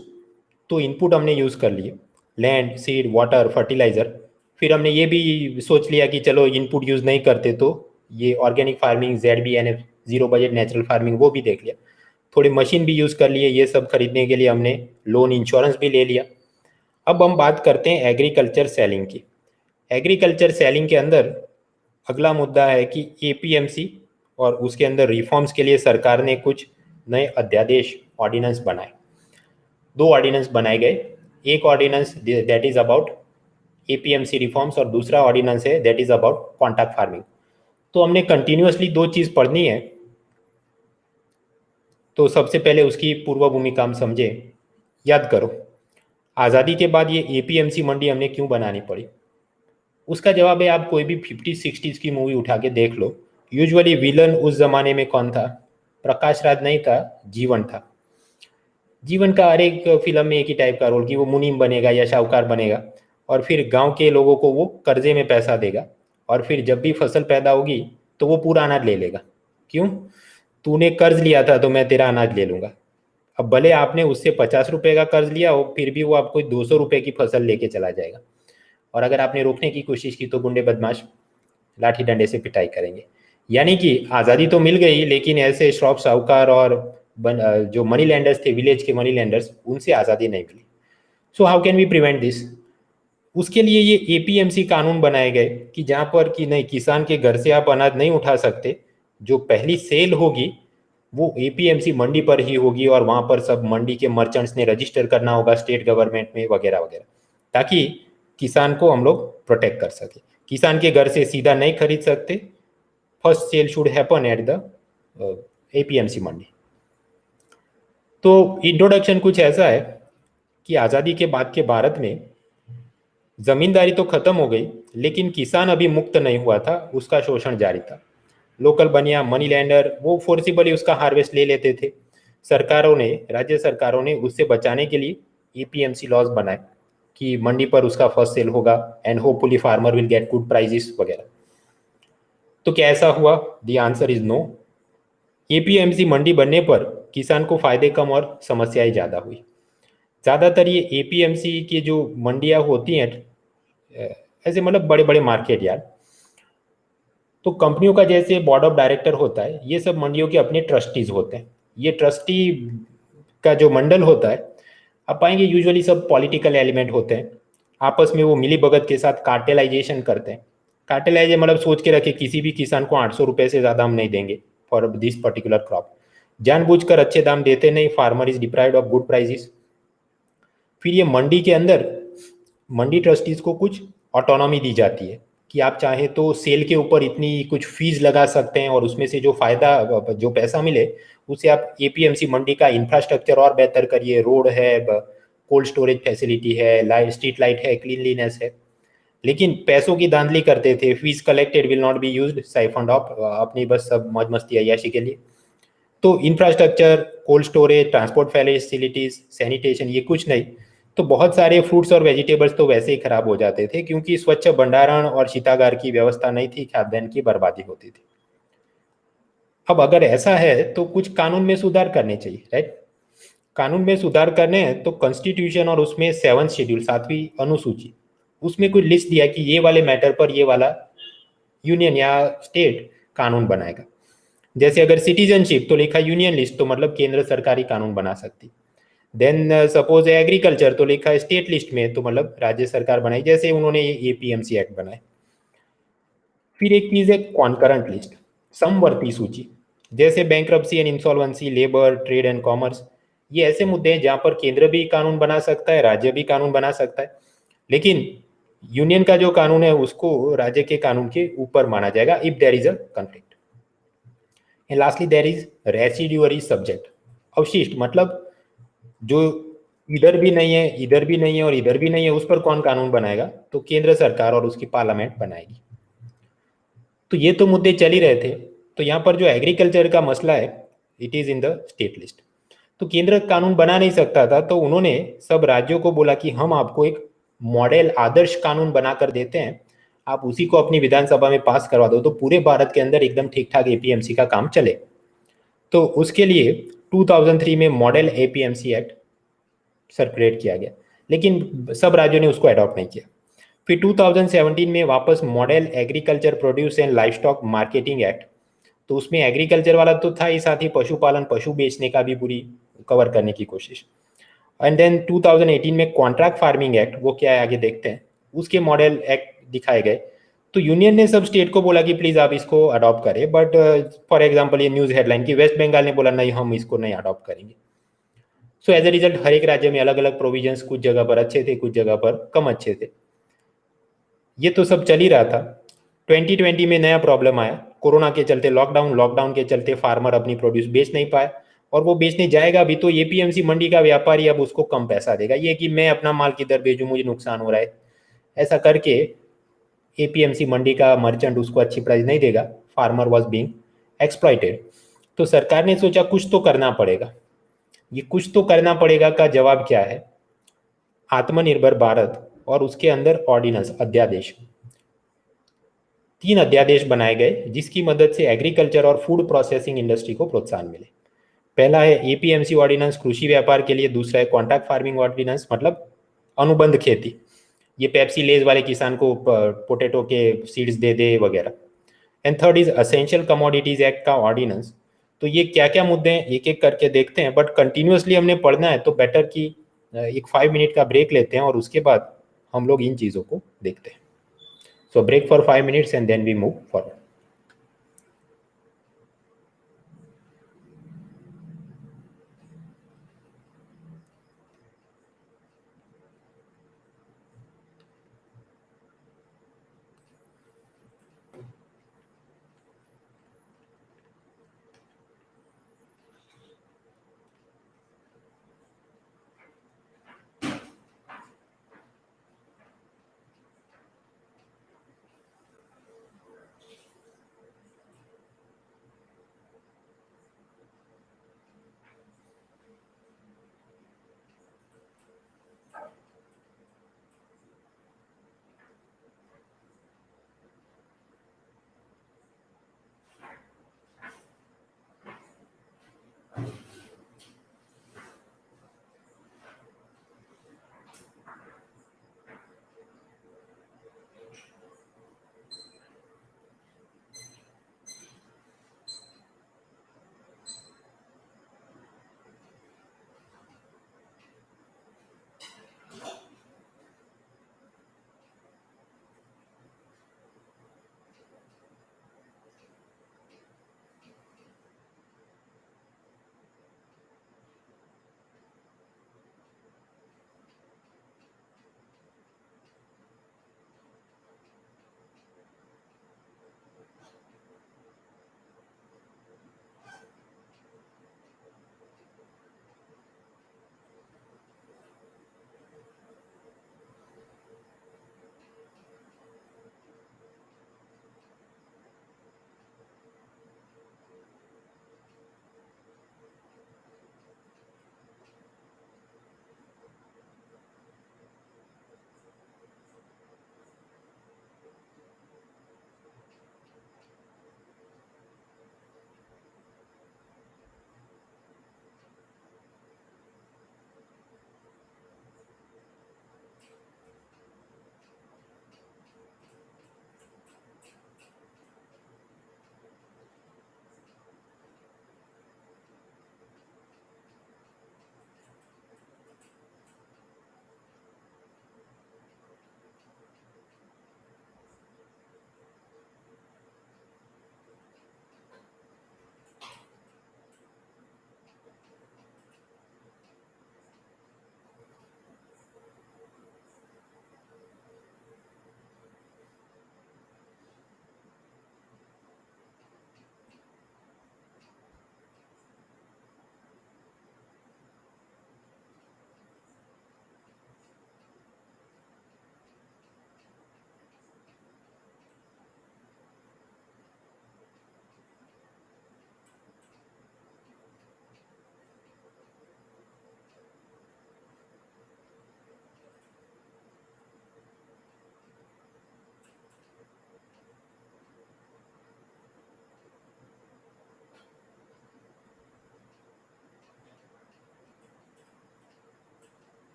तो इनपुट हमने यूज़ कर लिए, लैंड, सीड, वाटर, फर्टिलाइज़र। फिर हमने ये भी सोच लिया कि चलो इनपुट यूज़ नहीं करते तो ये organic farming, ZBNF, zero budget natural farming, वो भी देख लिया। थोड़ी मशीन भी यूज़ कर लिए, ये सब खरीदने के लिए हमने लोन इंश्योरेंस भी ले लिया। अब हम बात करते हैं एग्रीकल्चर सेलिंग की। एग्रीकल्चर सेलिंग के अंदर अगला मुद्दा है कि APMC और उसके अंदर रिफॉर्म्स के लिए सरकार ने कुछ नए अध्यादेश, ऑर्डिनेंस बनाए। 2 ऑर्डिनेंस बनाए गए, एक ordinance that is about APMC reforms और दूसरा ऑर्डिनेंस है that is about contract farming. तो हमने कंटिन्यूअसली 2 चीज़ पढ़नी है, तो सबसे पहले उसकी पूर्व भूमिका हम समझे। याद करो आज़ादी के बाद ये APMC मंडी हमने क्यों बनानी पड़ी। उसका जवाब है, आप कोई भी 50-60s की मूवी उठा के देख लो, यूजुअली विलन उस जमाने में कौन था, प्रकाश राज नहीं था, जीवन था। जीवन का हर एक फिल्म में एक ही टाइप का रोल कि वो मुनीम बनेगा या शाहूकार बनेगा और फिर गांव के लोगों को वो कर्जे में पैसा देगा और फिर जब भी फसल पैदा होगी तो वो पूरा अनाज ले लेगा। क्यों? तूने कर्ज लिया था तो मैं तेरा अनाज ले लूंगा। अब भले आपने उससे 50 रुपए का कर्ज लिया हो, फिर भी वो आपको 200 रुपए की फसल लेके चला जाएगा। और अगर आपने रोकने की कोशिश की तो गुंडे बदमाश लाठी डंडे से पिटाई करेंगे। यानी कि आज़ादी तो मिल गई, लेकिन ऐसे श्रॉफ साहूकार और जो मनी लैंडर्स थे, विलेज के मनी लैंडर्स, उनसे आज़ादी नहीं मिली। So how can we prevent this? उसके लिए ये APMC कानून बनाए गए कि जहाँ पर कि नहीं, किसान के घर से आप अनाज नहीं उठा सकते, जो पहली सेल होगी वो APMC मंडी पर ही होगी और वहाँ पर सब मंडी के मर्चेंट्स ने रजिस्टर करना होगा स्टेट गवर्नमेंट में वगैरह वगैरह, ताकि किसान को हम लोग प्रोटेक्ट कर सके। किसान के घर से सीधा नहीं खरीद सकते, first sale should happen at the APMC mandi. तो इंट्रोडक्शन कुछ ऐसा है कि आज़ादी के बाद के भारत में जमींदारी तो खत्म हो गई, लेकिन किसान अभी मुक्त नहीं हुआ था, उसका शोषण जारी था। लोकल बनिया, मनी लैंडर, वो फोर्सिबली उसका हार्वेस्ट ले लेते थे। राज्य सरकारों ने उससे बचाने के लिए एपीएमसी लॉज बनाए कि मंडी पर उसका फर्स्ट सेल होगा and hopefully farmer will get good prices वगैरह। तो क्या ऐसा हुआ? The answer is no. APMC mandi बनने पर किसान को फायदे कम और समस्याएं ज़्यादा हुई। ज़्यादातर ये एपीएमसी की जो मंडियाँ होती हैं, ऐसे मतलब बड़े बड़े मार्केट यार्ड, तो कंपनियों का जैसे बोर्ड ऑफ डायरेक्टर होता है, ये सब मंडियों के अपने ट्रस्टीज होते हैं। ये ट्रस्टी का जो मंडल होता है, आप पाएंगे यूजुअली सब पॉलिटिकल एलिमेंट होते हैं। आपस में वो मिली भगत के साथ कार्टेलाइजेशन करते हैं। कार्टेलाइजेशन मतलब सोच के रखे किसी भी किसान को 800 रुपये से ज़्यादा हम नहीं देंगे फॉर दिस पर्टिकुलर क्रॉप। जानबूझकर अच्छे दाम देते नहीं, farmer is deprived of good prices. फिर ये मंडी के अंदर मंडी ट्रस्टीज को कुछ ऑटोनॉमी दी जाती है कि आप चाहें तो सेल के ऊपर इतनी कुछ फीस लगा सकते हैं और उसमें से जो फायदा, जो पैसा मिले उससे आप एपीएमसी मंडी का इंफ्रास्ट्रक्चर और बेहतर करिए। रोड है, कोल्ड स्टोरेज फैसिलिटी है, स्ट्रीट लाइट है, क्लीनलीनेस है। लेकिन पैसों की धांधली करते थे। Fees collected will not be used siphoned off, अपनी बस सब मौज मस्ती अय्याशी के लिए। तो infrastructure, cold storage, transport facilities, sanitation, ये कुछ नहीं। तो बहुत सारे फ्रूट्स और वेजिटेबल्स तो वैसे ही खराब हो जाते थे क्योंकि स्वच्छ भंडारण और शीतागार की व्यवस्था नहीं थी, खाद्यान्न की बर्बादी होती थी। अब अगर ऐसा है तो कुछ कानून में सुधार करने चाहिए, राइट? कानून में सुधार करने हैं तो कॉन्स्टिट्यूशन और उसमें 7th शेड्यूल, 7वीं अनुसूची, उसमें कोई लिस्ट दिया कि ये वाले मैटर पर ये वाला यूनियन या स्टेट कानून बनाएगा। जैसे अगर सिटीजनशिप तो लिखा यूनियन लिस्ट, तो मतलब केंद्र सरकारी कानून बना सकती। देन सपोज एग्रीकल्चर तो लिखा है स्टेट लिस्ट में, तो मतलब राज्य सरकार बनाई, जैसे उन्होंने ये एपीएमसी एक्ट बनाए। फिर एक चीज है कॉन्करेंट लिस्ट, समवर्ती सूची, जैसे bankruptcy and insolvency, labour, trade and commerce. ये ऐसे मुद्दे हैं जहां पर केंद्र भी कानून बना सकता है, राज्य भी कानून बना सकता है, लेकिन यूनियन का जो कानून है उसको राज्य के कानून के ऊपर माना जाएगा if there is a conflict. And lastly there is residuary subject, अवशिष्ट, मतलब जो इधर भी नहीं है, इधर भी नहीं है और इधर भी नहीं है, उस पर कौन कानून बनाएगा? तो केंद्र सरकार और उसकी पार्लियामेंट बनाएगी। तो ये तो मुद्दे चल ही रहे थे। तो यहाँ पर जो एग्रीकल्चर का मसला है, it is in the state list. तो केंद्र कानून बना नहीं सकता था, तो उन्होंने सब राज्यों को बोला कि हम आपको एक मॉडल आदर्श कानून बनाकर देते हैं, आप उसी को अपनी विधानसभा में पास करवा दो, तो पूरे भारत के अंदर एकदम ठीक ठाक एपीएमसी का काम चले। तो उसके लिए 2003 में मॉडल एपीएमसी एक्ट सर्कुलेट किया गया, लेकिन सब राज्यों ने उसको अडॉप्ट नहीं किया। फिर 2017 में वापस model agriculture produce and livestock marketing act, तो उसमें एग्रीकल्चर वाला तो था ही, साथ ही पशुपालन, पशु बेचने का भी पूरी कवर करने की कोशिश। एंड देन 2018 में कॉन्ट्रैक्ट फार्मिंग एक्ट, वो क्या है आगे देखते हैं, उसके मॉडल एक्ट दिखाए गए। तो यूनियन ने सब स्टेट को बोला कि प्लीज आप इसको अडॉप्ट करें, बट फॉर एग्जांपल ये न्यूज हेडलाइन की वेस्ट बंगाल ने बोला नहीं, हम इसको नहीं अडॉप्ट करेंगे। सो एज ए रिजल्ट हर एक राज्य में अलग अलग प्रोविजंस, कुछ जगह पर अच्छे थे, कुछ जगह पर कम अच्छे थे। ये तो सब चल ही रहा था। 2020 में नया प्रॉब्लम आया, कोरोना के चलते लॉकडाउन के चलते फार्मर अपनी प्रोड्यूस बेच नहीं पाया, और वो बेचने जाएगा भी तो एपीएमसी मंडी का व्यापारी अब उसको कम पैसा देगा, ये कि मैं अपना माल किधर भेजूं, मुझे नुकसान हो रहा है, ऐसा करके एपीएमसी मंडी का मर्चेंट उसको अच्छी प्राइस नहीं देगा। Farmer was being exploited. तो सरकार ने सोचा कुछ तो करना पड़ेगा। ये कुछ तो करना पड़ेगा का जवाब क्या है? आत्मनिर्भर भारत और उसके अंदर ऑर्डिनेंस, अध्यादेश, 3 अध्यादेश बनाए गए जिसकी मदद से एग्रीकल्चर और फूड प्रोसेसिंग इंडस्ट्री को प्रोत्साहन मिले। पहला है एपीएमसी ऑर्डिनेंस कृषि व्यापार के लिए, दूसरा है कॉन्ट्रैक्ट फार्मिंग ऑर्डिनेंस मतलब अनुबंध खेती, ये पेप्सी लेज वाले किसान को पोटैटो के सीड्स दे दे वगैरह। And third is essential commodities act का ऑर्डिनेंस। तो ये क्या क्या मुद्दे हैं एक एक करके देखते हैं, बट कंटिन्यूअसली हमने पढ़ना है तो बेटर कि एक 5 मिनट का ब्रेक लेते हैं और उसके बाद हम लोग इन चीज़ों को देखते हैं। So break for 5 minutes and then we move forward.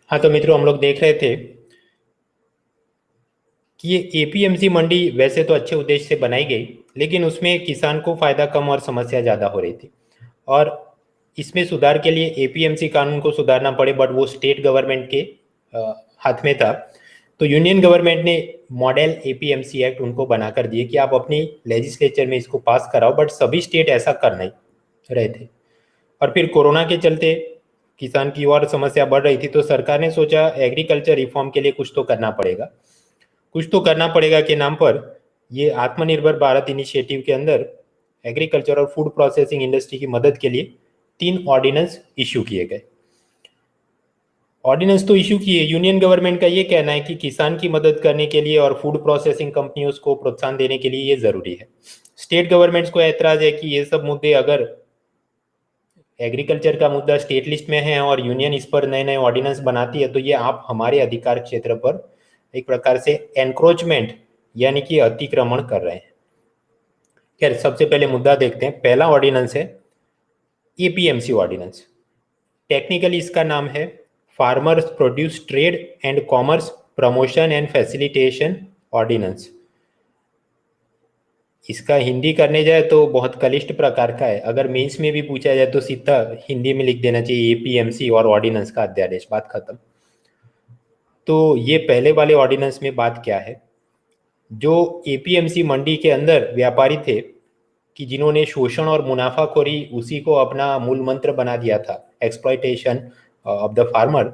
हाँ तो मित्रों, हम लोग देख रहे थे कि ये एपीएमसी मंडी वैसे तो अच्छे उद्देश्य से बनाई गई, लेकिन उसमें किसान को फायदा कम और समस्या ज़्यादा हो रही थी। और इसमें सुधार के लिए एपीएमसी कानून को सुधारना पड़े, बट वो स्टेट गवर्नमेंट के हाथ में था। तो यूनियन गवर्नमेंट ने मॉडल एपीएमसी एक्ट उनको बनाकर दिए कि आप अपनी लेजिस्लेचर में इसको पास कराओ, बट सभी स्टेट ऐसा कर नहीं रहे थे। और फिर कोरोना के चलते किसान की और समस्या बढ़ रही थी, तो सरकार ने सोचा एग्रीकल्चर रिफॉर्म के लिए कुछ तो करना पड़ेगा। कुछ तो करना पड़ेगा के नाम पर ये आत्मनिर्भर भारत इनिशिएटिव के अंदर एग्रीकल्चर और फूड प्रोसेसिंग इंडस्ट्री की मदद के लिए 3 ऑर्डिनेंस इश्यू किए गए। ऑर्डिनेंस तो इश्यू किए, यूनियन गवर्नमेंट का ये कहना है कि किसान की मदद करने के लिए और फूड प्रोसेसिंग कंपनियों को प्रोत्साहन देने के लिए ये जरूरी है। स्टेट गवर्नमेंट्स को ऐतराज है कि ये सब मुद्दे, अगर एग्रीकल्चर का मुद्दा स्टेट लिस्ट में है और यूनियन इस पर नए नए ऑर्डिनेंस बनाती है, तो ये आप हमारे अधिकार क्षेत्र पर एक प्रकार से एनक्रोचमेंट यानी कि अतिक्रमण कर रहे हैं। खैर, सबसे पहले मुद्दा देखते हैं। पहला ऑर्डिनेंस है एपीएमसी ऑर्डिनेंस। टेक्निकली इसका नाम है farmers produce trade and commerce promotion and facilitation ordinance. इसका हिंदी करने जाए तो बहुत कलिष्ट प्रकार का है। अगर मेंस में भी पूछा जाए तो सीधा हिंदी में लिख देना चाहिए एपीएमसी और ऑर्डिनेंस का अध्यादेश, बात खत्म। तो ये पहले वाले ऑर्डिनेंस में बात क्या है, जो एपीएमसी मंडी के अंदर व्यापारी थे कि जिन्होंने शोषण और मुनाफाखोरी उसी को अपना मूल मंत्र बना दिया था, एक्सप्लॉयटेशन ऑफ द फार्मर,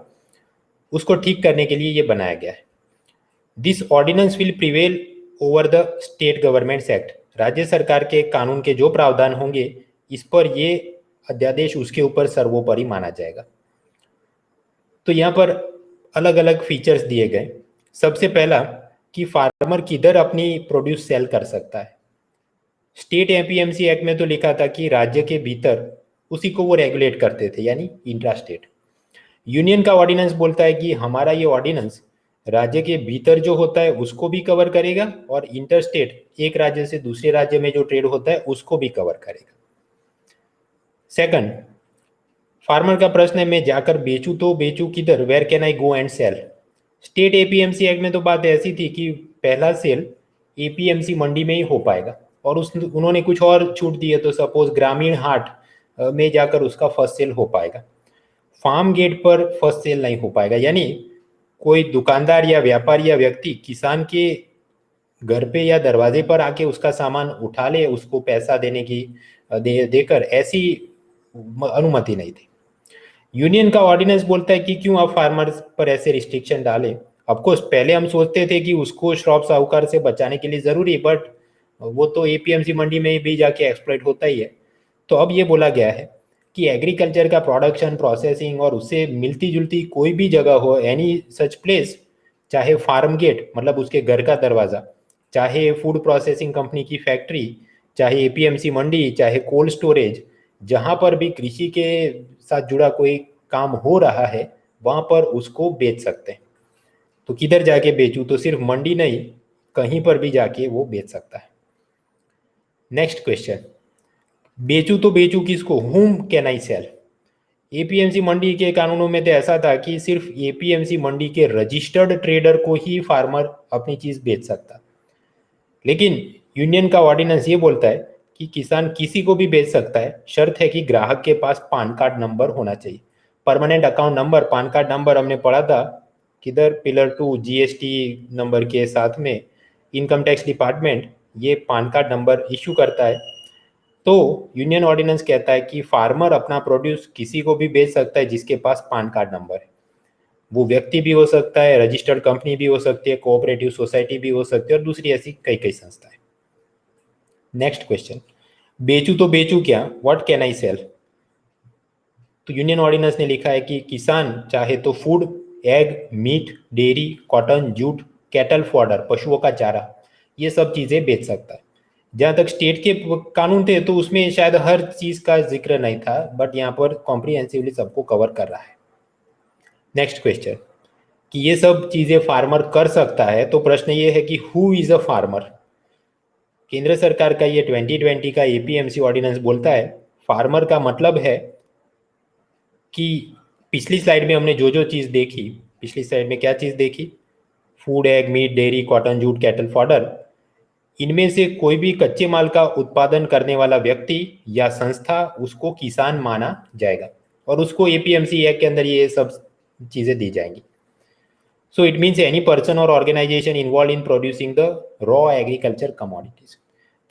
उसको ठीक करने के लिए ये बनाया गया है। This ordinance will prevail over the state governments act. राज्य सरकार के कानून के जो प्रावधान होंगे, इस पर ये अध्यादेश उसके ऊपर सर्वोपरि माना जाएगा। तो यहाँ पर अलग अलग फीचर्स दिए गए। सबसे पहला कि फार्मर किधर अपनी प्रोड्यूस सेल कर सकता है। स्टेट एपीएमसी एक्ट में तो लिखा था कि राज्य के भीतर उसी को वो रेगुलेट करते थे, यानी इंट्रा स्टेट। यूनियन का ऑर्डिनेंस बोलता है कि हमारा ये ऑर्डिनेंस राज्य के भीतर जो होता है उसको भी कवर करेगा, और इंटर स्टेट एक राज्य से दूसरे राज्य में जो ट्रेड होता है उसको भी कवर करेगा। सेकंड, फार्मर का प्रश्न है मैं जाकर बेचूं तो बेचूं किधर, where can I go and sell. State APMC act में तो बात ऐसी थी कि पहला सेल एपीएमसी मंडी में ही हो पाएगा, और उन्होंने कुछ और छूट दी है, तो सपोज ग्रामीण हाट में जाकर उसका फर्स्ट सेल हो पाएगा। फार्म गेट पर फर्स्ट सेल नहीं हो पाएगा, यानी कोई दुकानदार या व्यापारी या व्यक्ति किसान के घर पे या दरवाजे पर आके उसका सामान उठा ले, उसको पैसा देने की देकर ऐसी अनुमति नहीं थी। यूनियन का ऑर्डिनेंस बोलता है कि क्यों आप फार्मर्स पर ऐसे रिस्ट्रिक्शन डालें। ऑफकोर्स पहले हम सोचते थे कि उसको श्रॉफ साहूकार से बचाने के लिए जरूरी, बट वो तो एपीएमसी मंडी में भी जाके एक्सप्लॉइट होता ही है। तो अब ये बोला गया है कि एग्रीकल्चर का प्रोडक्शन, प्रोसेसिंग और उससे मिलती जुलती कोई भी जगह हो, एनी सच प्लेस, चाहे फार्म गेट मतलब उसके घर का दरवाज़ा, चाहे फूड प्रोसेसिंग कंपनी की फैक्ट्री, चाहे एपीएमसी मंडी, चाहे कोल्ड स्टोरेज, जहाँ पर भी कृषि के साथ जुड़ा कोई काम हो रहा है वहाँ पर उसको बेच सकते हैं। तो किधर जाके बेचूं, तो सिर्फ मंडी नहीं, कहीं पर भी जाके वो बेच सकता है। नेक्स्ट क्वेश्चन, बेचूं तो बेचूं किसको, हुम कैन आई सेल। एपीएमसी मंडी के कानूनों में तो ऐसा था कि सिर्फ एपीएमसी मंडी के रजिस्टर्ड ट्रेडर को ही फार्मर अपनी चीज बेच सकता, लेकिन यूनियन का ऑर्डिनेंस ये बोलता है कि किसान किसी को भी बेच सकता है, शर्त है कि ग्राहक के पास पान कार्ड नंबर होना चाहिए। Permanent account number, PAN card number हमने पढ़ा था किधर, पिलर 2 जीएसटी नंबर के साथ में इनकम टैक्स डिपार्टमेंट ये पान कार्ड नंबर इश्यू करता है। तो यूनियन ऑर्डिनेंस कहता है कि फार्मर अपना प्रोड्यूस किसी को भी बेच सकता है जिसके पास पान कार्ड नंबर है। वो व्यक्ति भी हो सकता है, रजिस्टर्ड कंपनी भी हो सकती है, कोऑपरेटिव सोसाइटी भी हो सकती है, और दूसरी ऐसी कई कई संस्थाएं। नेक्स्ट क्वेश्चन, बेचू तो बेचू क्या, व्हाट कैन आई सेल। तो यूनियन ऑर्डिनेंस ने लिखा है कि किसान चाहे तो food, egg, meat, dairy, cotton, jute, cattle fodder, पशुओं का चारा, ये सब चीजें बेच सकता है। जहां तक स्टेट के कानून थे तो उसमें शायद हर चीज का जिक्र नहीं था, बट यहाँ पर कॉम्प्रिहेंसिवली सबको कवर कर रहा है। नेक्स्ट क्वेश्चन, कि ये सब चीजें फार्मर कर सकता है, तो प्रश्न ये है कि हु इज अ फार्मर। केंद्र सरकार का ये 2020 का एपीएमसी ऑर्डिनेंस बोलता है फार्मर का मतलब है कि पिछली स्लाइड में हमने जो जो चीज देखी पिछली स्लाइड में क्या चीज़ देखी, food, egg, meat, dairy, cotton, jute, cattle, fodder, इनमें से कोई भी कच्चे माल का उत्पादन करने वाला व्यक्ति या संस्था उसको किसान माना जाएगा और उसको एपीएमसी एक्ट के अंदर ये सब चीज़ें दी जाएंगी. So it means any person or organization involved in producing the raw agriculture commodities.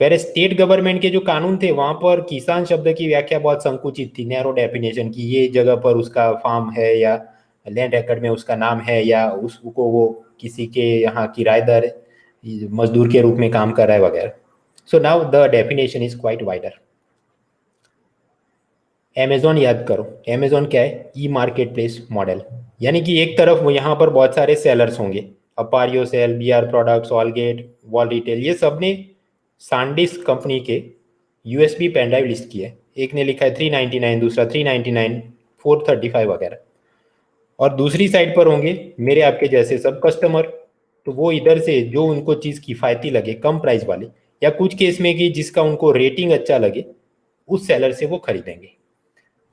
पहले स्टेट गवर्नमेंट के जो कानून थे वहां पर किसान शब्द की व्याख्या बहुत संकुचित थी, नैरो डेफिनेशन की, ये जगह पर उसका फार्म है या लैंड रिकॉर्ड में उसका नाम है या उसको वो किसी के यहाँ किराएदार मजदूर के रूप में काम कर रहा है वगैरह. So now the definition is quite wider. Amazon याद करो, अमेजोन क्या है, ई मार्केट प्लेस मॉडल. यानी कि एक तरफ वो यहाँ पर बहुत सारे सेलर्स होंगे, Appario sale, B R products, ऑलगेट, वॉल रिटेल, ये सब ने सांडिस्क कंपनी के यूएसबी पेन ड्राइव लिस्ट किया है. एक ने लिखा है 399, दूसरा 399, 435 वगैरह. और दूसरी साइड पर होंगे मेरे आपके जैसे सब कस्टमर, तो वो इधर से जो उनको चीज़ किफ़ायती लगे, कम प्राइस वाली, या कुछ केस में कि जिसका उनको रेटिंग अच्छा लगे, उस सेलर से वो खरीदेंगे.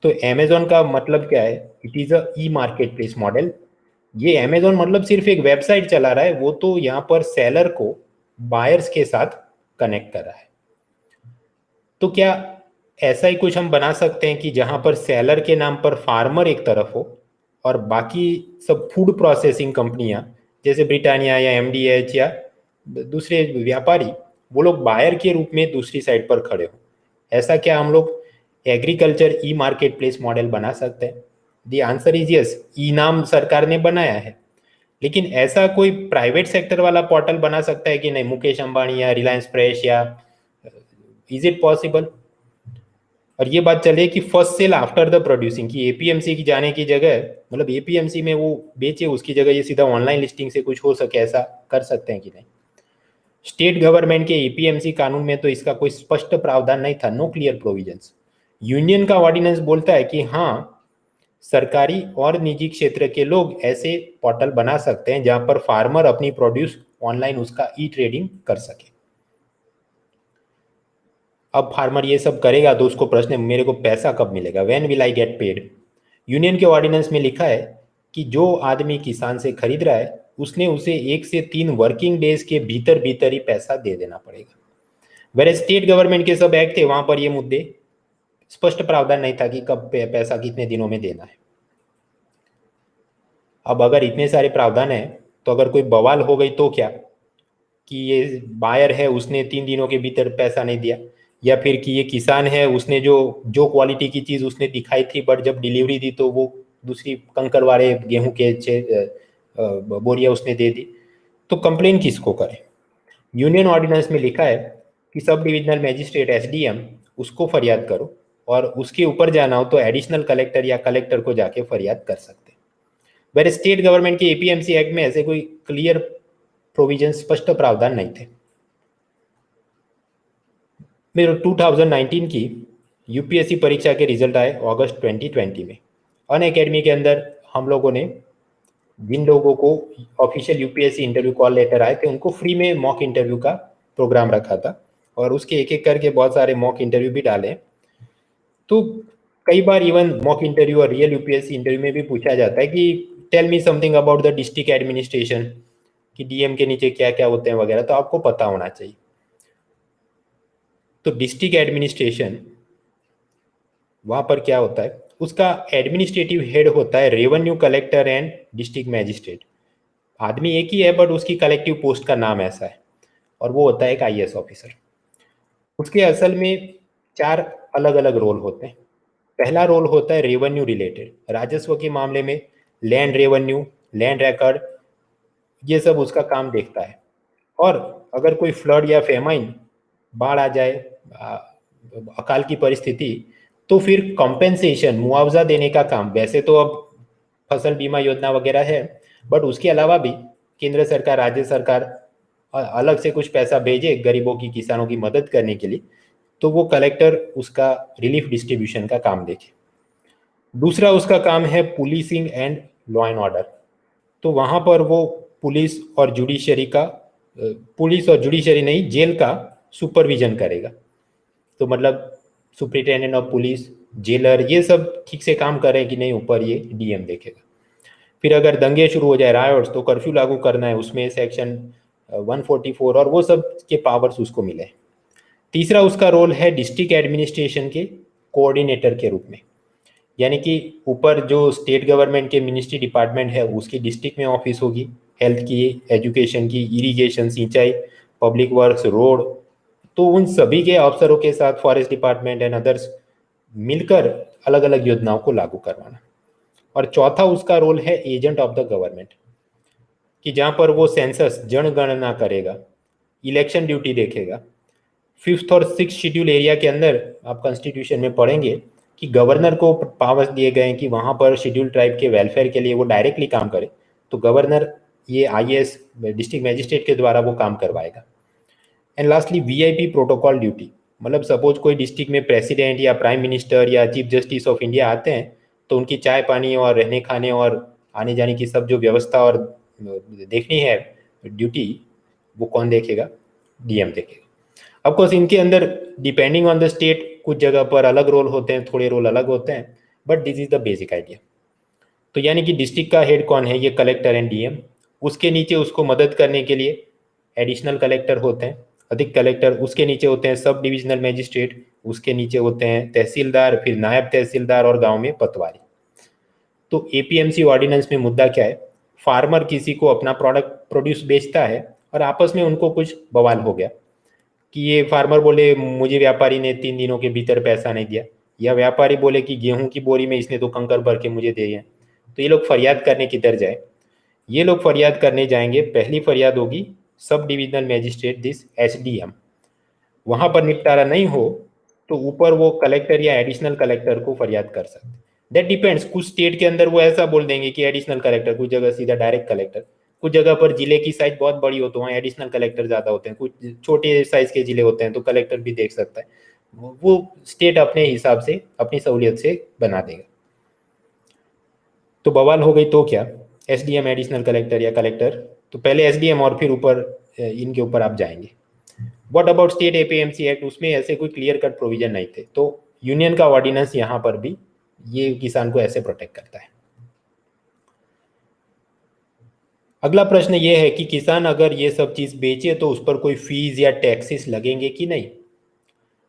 तो अमेजोन का मतलब क्या है, it is a E market place model. ये अमेजोन मतलब सिर्फ एक वेबसाइट चला रहा है, वो तो यहाँ पर सेलर को बायर्स के साथ कनेक्ट कर रहा है. तो क्या ऐसा ही कुछ हम बना सकते हैं कि जहाँ पर सेलर के नाम पर फार्मर एक तरफ हो और बाकी सब फूड प्रोसेसिंग कंपनियां जैसे ब्रिटानिया या एमडीएच या दूसरे व्यापारी, वो लोग बायर के रूप में दूसरी साइड पर खड़े हो. ऐसा क्या हम लोग agriculture e market place model बना सकते हैं? The answer is yes. E NAM सरकार ने बनाया है, लेकिन ऐसा कोई प्राइवेट सेक्टर वाला पोर्टल बना सकता है कि नहीं, मुकेश अंबानी या रिलायंस फ्रेश या इज इट पॉसिबल? और ये बात चले कि first sale after the producing, की एपीएमसी की जाने की जगह, मतलब एपीएमसी में वो बेचे उसकी जगह ये सीधा ऑनलाइन लिस्टिंग से कुछ हो सके, ऐसा कर सकते हैं कि नहीं? स्टेट गवर्नमेंट के एपीएमसी कानून में तो इसका कोई स्पष्ट प्रावधान नहीं था, नो क्लियर प्रोविजंस. यूनियन का ऑर्डिनेंस बोलता है कि हाँ, सरकारी और निजी क्षेत्र के लोग ऐसे पोर्टल बना सकते हैं जहां पर फार्मर अपनी प्रोड्यूस ऑनलाइन उसका ई ट्रेडिंग कर सके. अब फार्मर ये सब करेगा तो उसको प्रश्न है, मेरे को पैसा कब मिलेगा, when will I get paid? Union के ऑर्डिनेंस में लिखा है कि जो आदमी किसान से खरीद रहा है उसने उसे 1 से 3 वर्किंग डेज के भीतर भीतर ही पैसा दे देना पड़ेगा. वेरे स्टेट गवर्नमेंट के सब एक्ट थे वहां पर ये मुद्दे स्पष्ट प्रावधान नहीं था कि कब पैसा कितने दिनों में देना है. अब अगर इतने सारे प्रावधान है तो अगर कोई बवाल हो गई तो क्या, कि ये बायर है उसने 3 दिनों के भीतर पैसा नहीं दिया, या फिर कि ये किसान है उसने जो जो क्वालिटी की चीज़ उसने दिखाई थी बट जब डिलीवरी दी तो वो दूसरी कंकर वाले गेहूं के बोरिया उसने दे दी, तो कंप्लेन किसको करे? यूनियन ऑर्डिनेंस में लिखा है कि सब डिविजनल मैजिस्ट्रेट एसडीएम उसको फरियाद करो, और उसके ऊपर जाना हो तो एडिशनल कलेक्टर या कलेक्टर को जाके फरियाद कर सकते हैं. वेर स्टेट गवर्नमेंट के एपीएमसी एक्ट में ऐसे कोई क्लियर प्रोविजन, स्पष्ट प्रावधान नहीं थे. मेरे 2019 की यूपीएससी परीक्षा के रिजल्ट आए अगस्त 2020 में. अन अकेडमी के अंदर हम लोगों ने जिन लोगों को official UPSC interview call letter आए थे उनको फ्री में मॉक इंटरव्यू का प्रोग्राम रखा था, और उसके एक एक करके बहुत सारे मॉक इंटरव्यू भी डाले. तो कई बार इवन मॉक इंटरव्यू और रियल यूपीएससी इंटरव्यू में भी पूछा जाता है कि tell me something about the district administration, कि डीएम के नीचे क्या क्या होते हैं वगैरह, तो आपको पता होना चाहिए. तो डिस्ट्रिक्ट एडमिनिस्ट्रेशन, वहां पर क्या होता है, उसका एडमिनिस्ट्रेटिव हेड होता है revenue collector and district magistrate. आदमी एक ही है बट उसकी कलेक्टिव पोस्ट का नाम ऐसा है, और वो होता है एक आईएएस ऑफिसर. उसके असल में 4 अलग अलग रोल होते हैं. पहला रोल होता है रेवेन्यू रिलेटेड, राजस्व के मामले में लैंड रेवेन्यू, लैंड रिकॉर्ड, ये सब उसका काम देखता है. और अगर कोई फ्लड या फेमाइन, बाढ़ आ जाए, अकाल की परिस्थिति, तो फिर कॉम्पेंसेशन, मुआवजा देने का काम, वैसे तो अब फसल बीमा योजना वगैरह है, बट उसके अलावा भी केंद्र सरकार, राज्य सरकार अलग से कुछ पैसा भेजे गरीबों की, किसानों की मदद करने के लिए, तो वो कलेक्टर उसका रिलीफ डिस्ट्रीब्यूशन का काम देखे. दूसरा उसका काम है policing and law and order. तो वहां पर वो पुलिस और जुडिशरी का, पुलिस और जुडिशरी नहीं, जेल का सुपरविजन करेगा. तो मतलब सुप्रिंटेंडेंट ऑफ पुलिस, जेलर, ये सब ठीक से काम कर रहे हैं कि नहीं, ऊपर ये डीएम देखेगा. फिर अगर दंगे शुरू हो जाए, रायोट्स, तो कर्फ्यू लागू करना है, उसमें सेक्शन 144 और वो सब के पावर्स उसको मिले। तीसरा उसका रोल है डिस्ट्रिक्ट एडमिनिस्ट्रेशन के कोऑर्डिनेटर के रूप में, यानी कि ऊपर जो स्टेट गवर्नमेंट के मिनिस्ट्री डिपार्टमेंट है उसकी डिस्ट्रिक्ट में ऑफिस होगी, हेल्थ की, एजुकेशन की, इरिगेशन, सिंचाई, पब्लिक वर्क्स, रोड, तो उन सभी के अफसरों के साथ फॉरेस्ट डिपार्टमेंट एंड अदर्स मिलकर अलग अलग योजनाओं को लागू करवाना। और चौथा उसका रोल है एजेंट ऑफ द गवर्नमेंट, कि जहाँ पर वो सेंसस, जनगणना करेगा, इलेक्शन ड्यूटी देखेगा। फिफ्थ और सिक्स शेड्यूल एरिया के अंदर आप कॉन्स्टिट्यूशन में पढ़ेंगे कि गवर्नर को पावर्स दिए गए हैं कि वहाँ पर शेड्यूल ट्राइब के वेलफेयर के लिए वो डायरेक्टली काम करे, तो गवर्नर ये आईएएस डिस्ट्रिक्ट मजिस्ट्रेट के द्वारा वो काम करवाएगा। And lastly VIP protocol duty, मतलब सपोज कोई डिस्ट्रिक्ट में प्रेसिडेंट या प्राइम मिनिस्टर या चीफ जस्टिस ऑफ इंडिया आते हैं, तो उनकी चाय पानी और रहने खाने और आने जाने की सब जो व्यवस्था और देखनी है ड्यूटी, वो कौन देखेगा? डीएम देखेगा। ऑफकोर्स इनके अंदर डिपेंडिंग ऑन द स्टेट कुछ जगह पर अलग रोल होते हैं, थोड़े रोल अलग होते हैं, but this is the basic idea. तो यानी कि डिस्ट्रिक्ट का हेड कौन है? ये कलेक्टर एंड डीएम। उसके नीचे उसको मदद करने के लिए एडिशनल कलेक्टर होते हैं, अधिक कलेक्टर। उसके नीचे होते हैं सब डिविजनल मजिस्ट्रेट, उसके नीचे होते हैं तहसीलदार, फिर नायब तहसीलदार और गांव में पटवारी। तो एपीएमसी ऑर्डिनेंस में मुद्दा क्या है? फार्मर किसी को अपना प्रोडक्ट प्रोड्यूस बेचता है और आपस में उनको कुछ बवाल हो गया कि ये फार्मर बोले मुझे व्यापारी ने 3 दिनों के भीतर पैसा नहीं दिया, या व्यापारी बोले कि गेहूं की बोरी में इसने तो कंकर भर के मुझे दिए हैं। तो ये लोग फरियाद करने किधर जाए? ये लोग फरियाद करने जाएंगे, पहली फरियाद होगी sub divisional magistrate, this SDM. वहां पर निपटारा नहीं हो तो ऊपर वो कलेक्टर या एडिशनल कलेक्टर को फरियाद कर सकते। दैट डिपेंड्स, कुछ स्टेट के अंदर वो ऐसा बोल देंगे कि एडिशनल कलेक्टर, कुछ जगह सीधा डायरेक्ट कलेक्टर, कुछ जगह पर जिले की साइज बहुत बड़ी हो तो वहाँ एडिशनल कलेक्टर ज्यादा होते हैं, कुछ छोटे साइज के जिले होते हैं तो कलेक्टर भी देख सकता है। वो स्टेट अपने हिसाब से अपनी सहूलियत से बना देगा। तो बवाल हो गई तो क्या? एसडीएम, एडिशनल कलेक्टर या कलेक्टर, तो पहले एसडीएम और फिर ऊपर इनके ऊपर आप जाएंगे। What about state APMC act? उसमें ऐसे कोई क्लियर कट प्रोविजन नहीं थे, तो यूनियन का ऑर्डिनेंस यहाँ पर भी ये किसान को ऐसे प्रोटेक्ट करता है। अगला प्रश्न ये है कि किसान अगर ये सब चीज बेचे तो उस पर कोई फीस या टैक्सेस लगेंगे कि नहीं?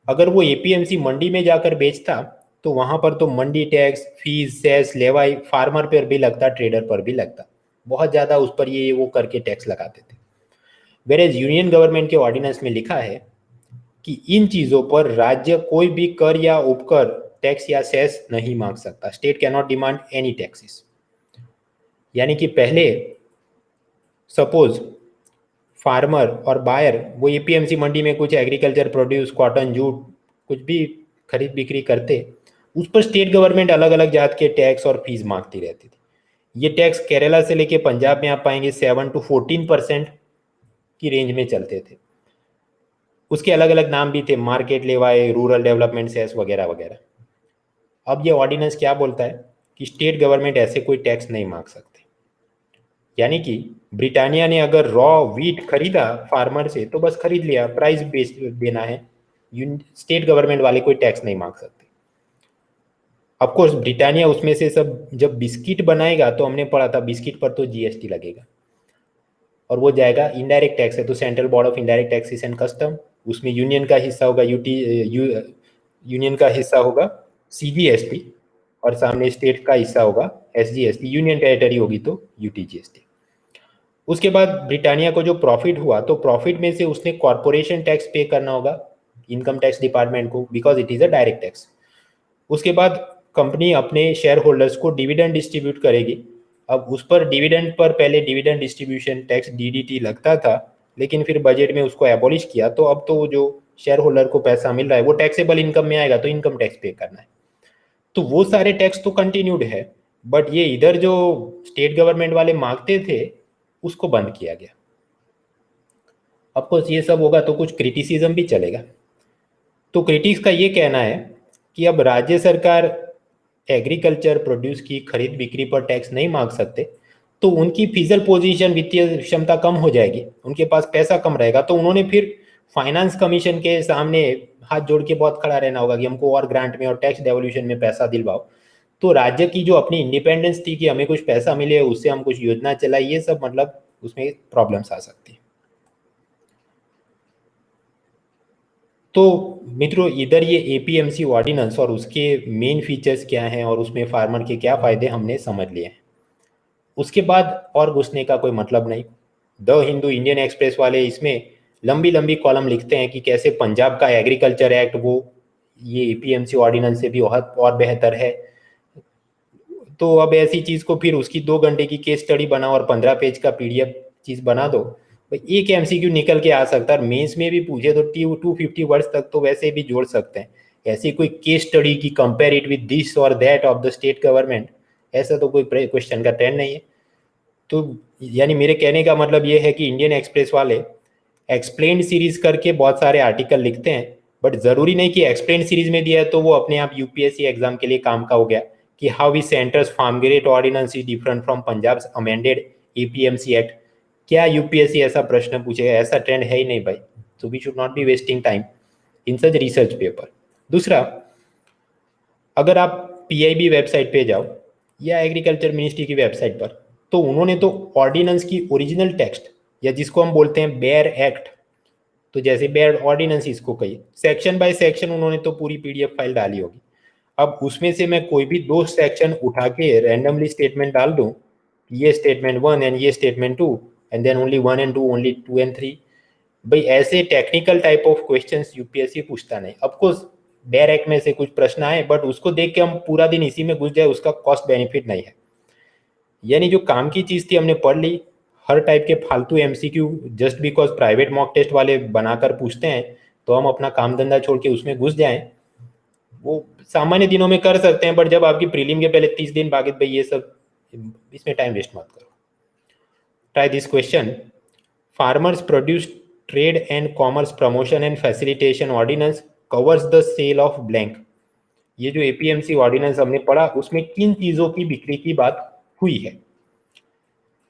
अगर वो एपीएमसी मंडी में जाकर बेचता तो वहां पर तो मंडी टैक्स, फीस, सेस, लेवाई फार्मर पर भी लगता, ट्रेडर पर भी लगता, बहुत ज्यादा उस पर ये वो करके टैक्स लगाते थे। वेरेज यूनियन गवर्नमेंट के ऑर्डिनेंस में लिखा है कि इन चीजों पर राज्य कोई भी कर या उपकर, टैक्स या सेस नहीं मांग सकता। State can not demand any taxes. यानी कि पहले सपोज फार्मर और बायर वो एपीएमसी मंडी में कुछ एग्रीकल्चर प्रोड्यूस, कॉटन, जूट, कुछ भी खरीद बिक्री करते, उस पर स्टेट गवर्नमेंट अलग अलग जात के टैक्स और फीस मांगती रहती थी। ये टैक्स केरला से लेके पंजाब में आप पाएंगे 7 to 14% की रेंज में चलते थे। उसके अलग अलग नाम भी थे, मार्केट लेवाई, रूरल डेवलपमेंट सेस वगैरह वगैरह। अब ये ऑर्डिनेंस क्या बोलता है कि स्टेट गवर्नमेंट ऐसे कोई टैक्स नहीं मांग सकते। यानी कि ब्रिटानिया ने अगर रॉ वीट खरीदा फार्मर से तो बस खरीद लिया, प्राइस बेच देना है, स्टेट गवर्नमेंट वाले कोई टैक्स नहीं मांग सकते। ऑफकोर्स ब्रिटानिया उसमें से सब जब बिस्किट बनाएगा तो हमने पढ़ा था बिस्किट पर तो जीएसटी लगेगा और वो जाएगा इनडायरेक्ट टैक्स है, तो central board of indirect taxes and custom, उसमें यूनियन का हिस्सा होगा यूनियन का हिस्सा होगा सीजीएसटी और सामने स्टेट का हिस्सा होगा एसजीएसटी, यूनियन टेरिटरी होगी तो यूटीजीएसटी। उसके बाद ब्रिटानिया को जो प्रॉफिट हुआ तो प्रॉफिट में से उसने कॉर्पोरेशन टैक्स पे करना होगा इनकम टैक्स डिपार्टमेंट को, because it is a direct tax. उसके बाद कंपनी अपने शेयर होल्डर्स को डिविडेंड डिस्ट्रीब्यूट करेगी। अब उस पर डिविडेंड पर पहले डिविडेंड डिस्ट्रीब्यूशन टैक्स डीडीटी लगता था, लेकिन फिर बजट में उसको एबॉलिश किया, तो अब तो जो शेयर होल्डर को पैसा मिल रहा है वो टैक्सेबल इनकम में आएगा तो इनकम टैक्स पे करना है। तो वो सारे टैक्स तो कंटिन्यूड है, बट ये इधर जो स्टेट गवर्नमेंट वाले मांगते थे उसको बंद किया गया। ऑफकोर्स ये सब होगा तो कुछ क्रिटिसिज्म भी चलेगा। तो क्रिटिक्स का ये कहना है कि अब राज्य सरकार एग्रीकल्चर प्रोड्यूस की खरीद बिक्री पर टैक्स नहीं मांग सकते तो उनकी फिजिकल पोजीशन, वित्तीय क्षमता कम हो जाएगी, उनके पास पैसा कम रहेगा, तो उन्होंने फिर फाइनेंस कमीशन के सामने हाथ जोड़ के बहुत खड़ा रहना होगा कि हमको और ग्रांट में और टैक्स डेवोल्यूशन में पैसा दिलवाओ। तो राज्य की जो अपनी इंडिपेंडेंस थी कि हमें कुछ पैसा मिले, उससे हम कुछ योजना चलाए, ये सब मतलब उसमें प्रॉब्लम्स आ सकती है। तो मित्रों, इधर ये एपीएमसी ऑर्डिनेंस और उसके मेन फीचर्स क्या हैं और उसमें फार्मर के क्या फायदे हमने समझ लिए हैं। उसके बाद और घुसने का कोई मतलब नहीं। द हिंदू, इंडियन एक्सप्रेस वाले इसमें लंबी लंबी कॉलम लिखते हैं कि कैसे पंजाब का एग्रीकल्चर एक्ट वो ये एपीएमसी ऑर्डिनेंस से भी बहुत और बेहतर है। तो अब ऐसी चीज को फिर उसकी 2 घंटे की केस स्टडी बनाओ और 15 पेज का पीडीएफ चीज बना दो, भाई एक एमसीक्यू निकल के आ सकता है। मेंस में भी पूछे तो 250 वर्ड्स तक तो वैसे भी जोड़ सकते हैं। ऐसी कोई केस स्टडी की कंपेयर इट विद दिस और that of the state government, ऐसा तो कोई क्वेश्चन का ट्रेंड नहीं है। तो यानी मेरे कहने का मतलब ये है कि इंडियन एक्सप्रेस वाले एक्सप्लेन्ड सीरीज करके बहुत सारे आर्टिकल लिखते हैं, बट जरूरी नहीं कि एक्सप्लेन्ड सीरीज में दिया है तो वो अपने आप यूपीएससी एग्जाम के लिए काम का हो गया कि how is centre's farm grade ordinance is different from Punjab amended APMC act. क्या यूपीएससी ऐसा प्रश्न पूछेगा? ऐसा ट्रेंड है ही नहीं भाई। So we should not be wasting time in such research paper. दूसरा, अगर आप पीआईबी वेबसाइट पे जाओ या एग्रीकल्चर मिनिस्ट्री की वेबसाइट पर, तो उन्होंने तो ऑर्डिनेंस की ओरिजिनल टेक्स्ट, या जिसको हम बोलते हैं बेयर एक्ट, तो जैसे बेयर ऑर्डिनेंस इसको कहिए, सेक्शन बाय सेक्शन उन्होंने तो पूरी पीडीएफ फाइल डाली होगी। अब उसमें से मैं कोई भी 2 सेक्शन उठा के रैंडमली स्टेटमेंट डाल दूं, ये स्टेटमेंट 1 एंड ये statement 2 and then only 1 and 2, only 2 and 3, भाई ऐसे technical type of questions UPSC पूछता नहीं। ऑफकोर्स डायरेक्ट में से कुछ प्रश्न आए, बट उसको देख के हम पूरा दिन इसी में घुस जाए, उसका कॉस्ट बेनिफिट नहीं है। यानी जो काम की चीज थी हमने पढ़ ली। हर टाइप के फालतू MCQ just because private mock test वाले बनाकर पूछते हैं, तो हम अपना काम धंधा छोड़ के उसमें घुस जाएं, वो सामान्य दिनों में कर सकते हैं, बट जब आपकी प्रीलिम के पहले 30 दिन बाकी, भाई ये सब इसमें टाइम वेस्ट मत करो। Try this question. Farmers produce trade and commerce promotion and facilitation ordinance covers the sale of blank. ये जो एपीएमसी ऑर्डिनेंस हमने पढ़ा, उसमें किन चीजों की बिक्री की बात हुई है?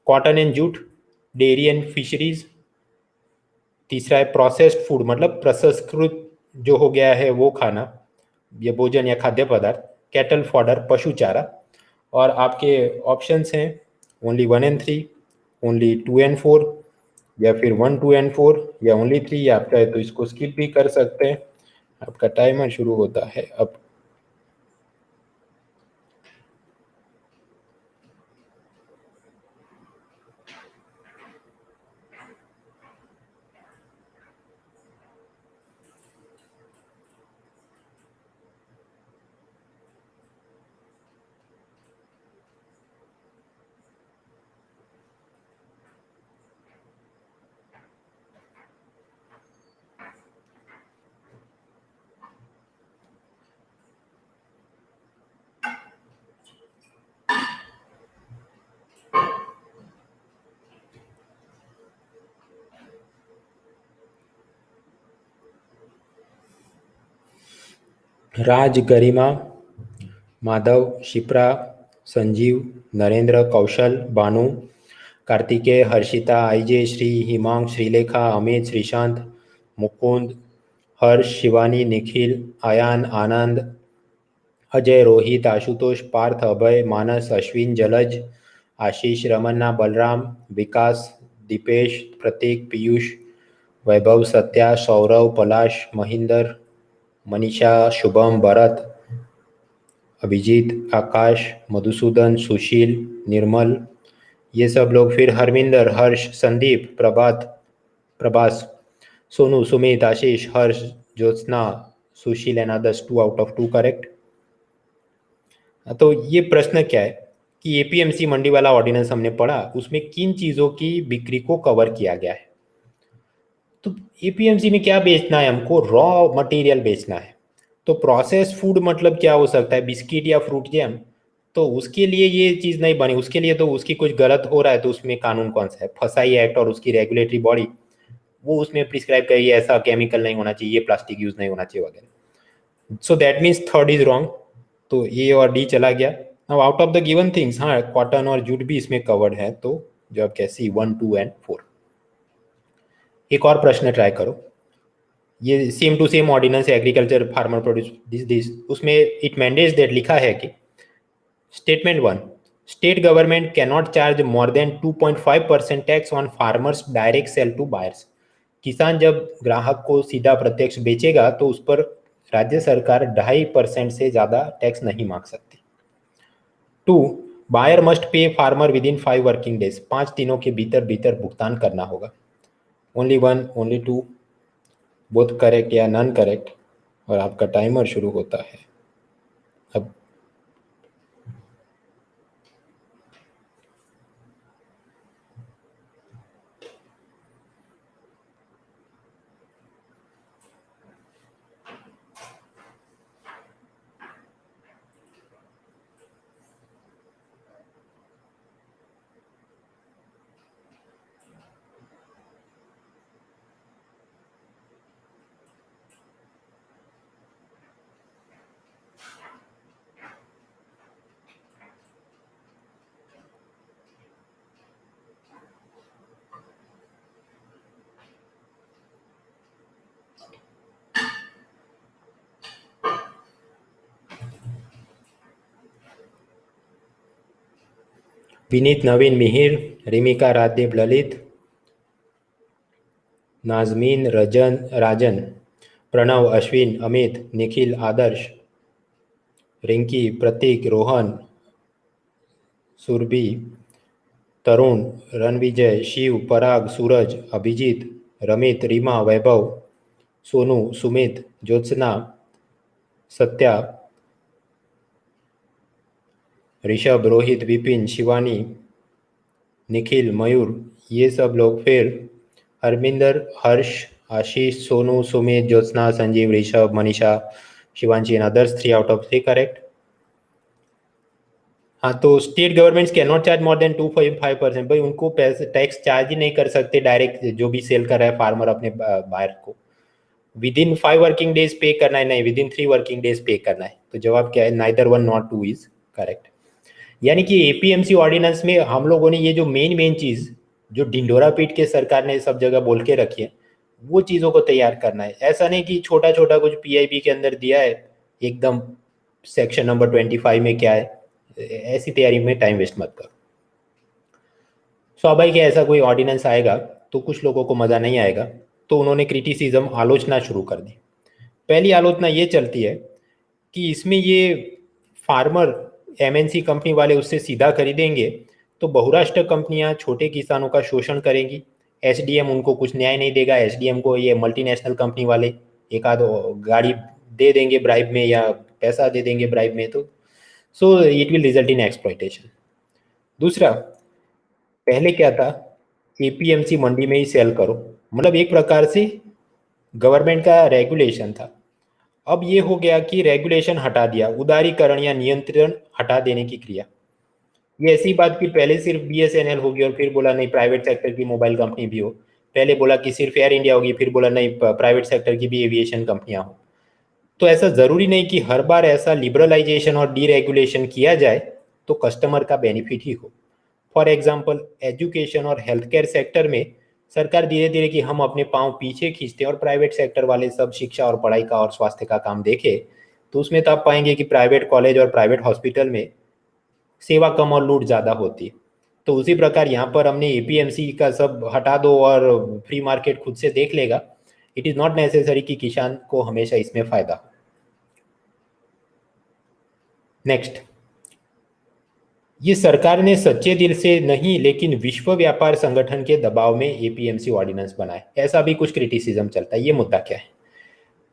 Cotton and jute, dairy and fisheries, तीसरा है प्रोसेस्ड फूड मतलब प्रसंस्कृत जो हो गया है वो खाना, ये भोजन या खाद्य पदार्थ, कैटल फॉडर पशु चारा। और आपके ऑप्शंस हैं ओनली 1 and 3, ओनली 2 and 4, या फिर 1, 2 and 4, या ओनली 3, या आप चाहे तो इसको स्किप भी कर सकते हैं। आपका टाइमर शुरू होता है अब। राज, गरिमा, माधव, शिप्रा, संजीव, नरेंद्र, कौशल, भानु, कार्तिकेय, हर्षिता, आईजे, श्री, हिमांग, श्रीलेखा, अमित, श्रीशांत, मुकुंद, हर्ष, शिवानी, निखिल, आयान, आनंद, अजय, रोहित, आशुतोष, पार्थ, अभय, मानस, अश्विन, जलज, आशीष, रमन्ना, बलराम, विकास, दीपेश, प्रतीक, पीयूष, वैभव, सत्या, सौरव, पलाश, महेंद्र, मनीषा, शुभम, भरत, अभिजीत, आकाश, मधुसूदन, सुशील, निर्मल, ये सब लोग, फिर हरविंदर, हर्ष, संदीप, प्रभात, प्रभास, सोनू, सुमित, आशीष, हर्ष, ज्योत्सना, सुशील and others 2 out of 2 correct. तो ये प्रश्न क्या है कि एपीएमसी मंडी वाला ऑर्डिनेंस हमने पढ़ा, उसमें किन चीजों की बिक्री को कवर किया गया है? तो एपीएमसी में क्या बेचना है? हमको रॉ मटेरियल बेचना है। तो प्रोसेस फूड मतलब क्या हो सकता है? बिस्किट या फ्रूट जैम। तो उसके लिए ये चीज नहीं बनी, उसके लिए तो उसकी कुछ गलत हो रहा है, तो उसमें कानून कौन सा है? फसाई एक्ट और उसकी रेगुलेटरी बॉडी वो उसमें प्रिस्क्राइब करिए ऐसा केमिकल नहीं होना चाहिए, प्लास्टिक यूज नहीं होना चाहिए वगैरह। So that means third is wrong, तो ए और डी चला गया। अब out of the given things, हाँ कॉटन और जूट भी इसमें कवर्ड है, तो जब कैसी 1, 2 and 4। एक और प्रश्न ट्राई करो। ये same to same ordinance agriculture farmer produce this, उसमें इट मैंडेट्स दैट लिखा है कि Statement 1. State government cannot charge more than 2.5% tax on farmers' direct sell to buyers. किसान जब ग्राहक को सीधा प्रत्यक्ष बेचेगा तो उस पर राज्य सरकार 2.5% से ज़्यादा टैक्स नहीं मांग सकती. 2. Buyer must pay farmer within 5 working days. 5 दिनों के भीतर भीतर भुगतान करना होगा. ओनली 1, ओनली 2, बोथ करेक्ट या नॉन करेक्ट. और आपका टाइमर शुरू होता है अब. विनीत, नवीन, मिहिर, रिमिका, राजदीप, ललित, नाजमीन, राजन, प्रणव, अश्विन, अमित, निखिल, आदर्श, रिंकी, प्रतीक, रोहन, सुरभि, तरुण, रणविजय, शिव, पराग, सूरज, अभिजीत, रमित, रीमा, वैभव, सोनू, सुमित, ज्योत्सना, सत्या, ऋषभ, रोहित, विपिन, शिवानी, निखिल, मयूर, ये सब लोग. फिर Harminder, Harsh, Ashish, Sonu, Sumit, Jyotsna, Sanjeev, Rishabh, Manisha, Shivanshi and others. 3 out of 3 correct. हाँ, तो state governments can not charge more than 2.5%. भाई उनको पैसे टैक्स चार्ज ही नहीं कर सकते डायरेक्ट जो भी सेल कर रहा है फार्मर अपने बायर को. विद इन 5 वर्किंग डेज पे करना है, नहीं विद इन 3 वर्किंग डेज पे करना है. तो जवाब क्या है? Neither 1 not 2 is correct. यानी कि एपीएमसी ऑर्डिनेंस में हम लोगों ने ये जो मेन चीज जो ढिंडोरा पीट के सरकार ने सब जगह बोल के रखी है वो चीज़ों को तैयार करना है. ऐसा नहीं कि छोटा छोटा कुछ पीआईबी के अंदर दिया है एकदम सेक्शन नंबर 25 में क्या है, ऐसी तैयारी में टाइम वेस्ट मत करो. स्वाभाविक है ऐसा कोई ऑर्डिनेंस आएगा तो कुछ लोगों को मज़ा नहीं आएगा, तो उन्होंने क्रिटिसिज्म आलोचना शुरू कर दी. पहली आलोचना ये चलती है कि इसमें ये फार्मर एमएनसी कंपनी वाले उससे सीधा खरीदेंगे तो बहुराष्ट्र कंपनियां छोटे किसानों का शोषण करेंगी. एसडीएम उनको कुछ न्याय नहीं देगा. एसडीएम को ये मल्टीनेशनल कंपनी वाले एक आध गाड़ी दे देंगे ब्राइब में या पैसा दे देंगे ब्राइब में, तो so it will result in exploitation. दूसरा, पहले क्या था, एपीएमसी मंडी में ही सेल करो, मतलब एक प्रकार से गवर्नमेंट का रेगुलेशन था. अब ये हो गया कि रेगुलेशन हटा दिया, उदारीकरण या नियंत्रण हटा देने की क्रिया. ये ऐसी बात कि पहले सिर्फ बीएसएनएल होगी और फिर बोला नहीं प्राइवेट सेक्टर की मोबाइल कंपनी भी हो. पहले बोला कि सिर्फ एयर इंडिया होगी, फिर बोला नहीं प्राइवेट सेक्टर की भी एविएशन कंपनियां हो. तो ऐसा ज़रूरी नहीं कि हर बार ऐसा लिबरलाइजेशन और डीरेगुलेशन किया जाए तो कस्टमर का बेनिफिट ही हो. फॉर एग्जाम्पल, एजुकेशन और हेल्थ केयर सेक्टर में सरकार धीरे धीरे कि हम अपने पाँव पीछे खींचते हैं और प्राइवेट सेक्टर वाले सब शिक्षा और पढ़ाई का और स्वास्थ्य का काम देखे, तो उसमें तो आप पाएंगे कि प्राइवेट कॉलेज और प्राइवेट हॉस्पिटल में सेवा कम और लूट ज़्यादा होती है. तो उसी प्रकार यहाँ पर हमने एपीएमसी का सब हटा दो और फ्री मार्केट खुद से देख लेगा. इट इज़ नॉट नेसेसरी कि किसान को हमेशा इसमें फ़ायदा हो. नेक्स्ट, ये सरकार ने सच्चे दिल से नहीं लेकिन विश्व व्यापार संगठन के दबाव में एपीएमसी ऑर्डिनेंस बनाए, ऐसा भी कुछ क्रिटिसिज्म चलता है. ये मुद्दा क्या है?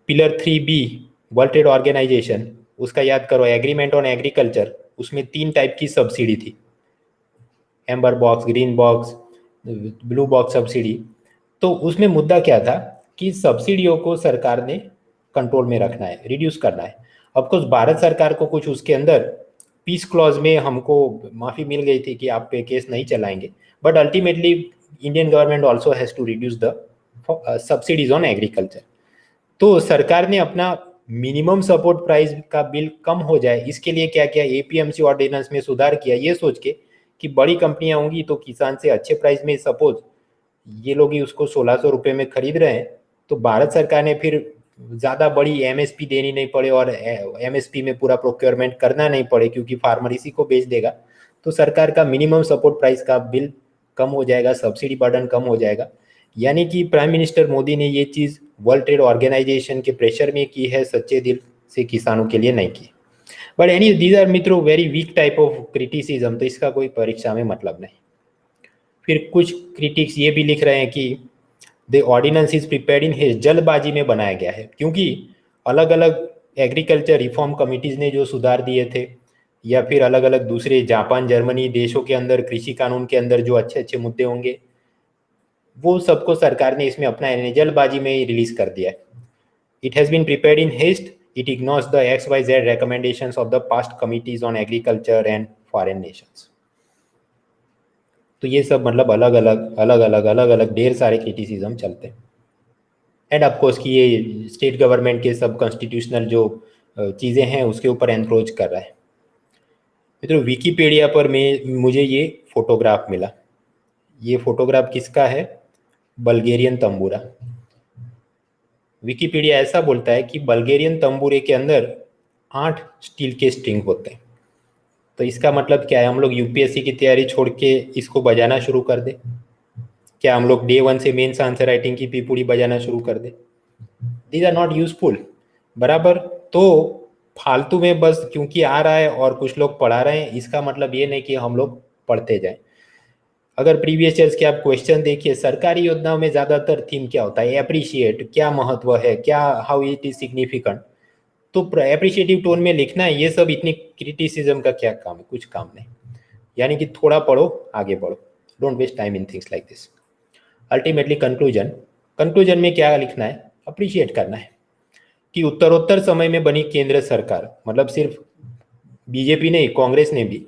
Pillar 3B world trade organisation, उसका याद करो, एग्रीमेंट ऑन एग्रीकल्चर, उसमें 3 टाइप की सब्सिडी थी, amber box, green box, blue box subsidy. तो उसमें मुद्दा क्या था कि सब्सिडियों को सरकार ने कंट्रोल में रखना है, रिड्यूस करना है. ऑफकोर्स भारत सरकार को कुछ उसके अंदर पीस क्लॉज में हमको माफ़ी मिल गई थी कि आप पे केस नहीं चलाएंगे, but ultimately Indian government also has to reduce the subsidies on agriculture. तो सरकार ने अपना मिनिमम सपोर्ट प्राइस का बिल कम हो जाए इसके लिए क्या किया, एपीएमसी ऑर्डिनेंस में सुधार किया, ये सोच के कि बड़ी कंपनियां होंगी तो किसान से अच्छे प्राइस में, सपोज ये लोग ही उसको 1600 रुपये में खरीद रहे हैं, तो भारत सरकार ने फिर ज़्यादा बड़ी एमएसपी देनी नहीं पड़े और एमएसपी में पूरा प्रोक्योरमेंट करना नहीं पड़े क्योंकि फार्मर इसी को बेच देगा, तो सरकार का मिनिमम सपोर्ट प्राइस का बिल कम हो जाएगा, सब्सिडी बर्डन कम हो जाएगा। यानी कि प्राइम मिनिस्टर मोदी ने ये चीज़ वर्ल्ड ट्रेड ऑर्गेनाइजेशन के प्रेशर में की है, सच्चे दिल से किसानों के लिए नहीं की। बट एनी दीज आर मित्रों very weak type of criticism, तो इसका कोई परीक्षा में मतलब नहीं। फिर कुछ क्रिटिक्स ये भी लिख रहे हैं कि the ordinance is prepared in haste, जल्दबाजी में बनाया गया है, क्योंकि अलग अलग एग्रीकल्चर रिफॉर्म कमिटीज ने जो सुधार दिए थे, या फिर अलग अलग दूसरे जापान जर्मनी देशों के अंदर कृषि कानून के अंदर जो अच्छे अच्छे मुद्दे होंगे, वो सबको सरकार ने इसमें अपना जल्दबाजी में ही रिलीज कर दिया है। It has been prepared in haste, it ignores the XYZ recommendations of the past committees on agriculture and foreign nations। तो ये सब मतलब अलग अलग ढेर सारे क्रिटिसिज्म चलते हैं। एंड ऑफकोर्स कि ये स्टेट गवर्नमेंट के सब कॉन्स्टिट्यूशनल जो चीज़ें हैं उसके ऊपर एनक्रोच कर रहा है। मित्रों विकीपीडिया पर मुझे ये फोटोग्राफ मिला। ये फोटोग्राफ किसका है? बल्गेरियन तंबूरा। विकीपीडिया ऐसा बोलता है कि बल्गेरियन तंबूरे के अंदर 8 स्टील के स्ट्रिंग होते हैं। तो इसका मतलब क्या है? हम लोग यूपीएससी की तैयारी छोड़ के इसको बजाना शुरू कर दे? क्या हम लोग डे 1 से मेंस आंसर राइटिंग की पीपुड़ी बजाना शुरू कर दे? दीज आर नॉट यूजफुल, बराबर। तो फालतू में बस क्योंकि आ रहा है और कुछ लोग पढ़ा रहे हैं, इसका मतलब ये नहीं कि हम लोग पढ़ते जाएं। अगर प्रीवियस ईयर्स के आप क्वेश्चन देखिए, सरकारी योजनाओं में ज्यादातर थीम क्या होता है? एप्रिशिएट, क्या महत्व है, क्या, हाउ इट इज सिग्निफिकेंट। तो एप्रिशिएटिव टोन में लिखना है, ये सब इतनी क्रिटिसिज्म का क्या काम है? कुछ काम नहीं। यानी कि थोड़ा पढ़ो, आगे बढ़ो, don't waste time in things like this. Ultimately conclusion में क्या लिखना है? अप्रिशिएट करना है कि उत्तरोत्तर समय में बनी केंद्र सरकार, मतलब सिर्फ बीजेपी नहीं, कांग्रेस ने भी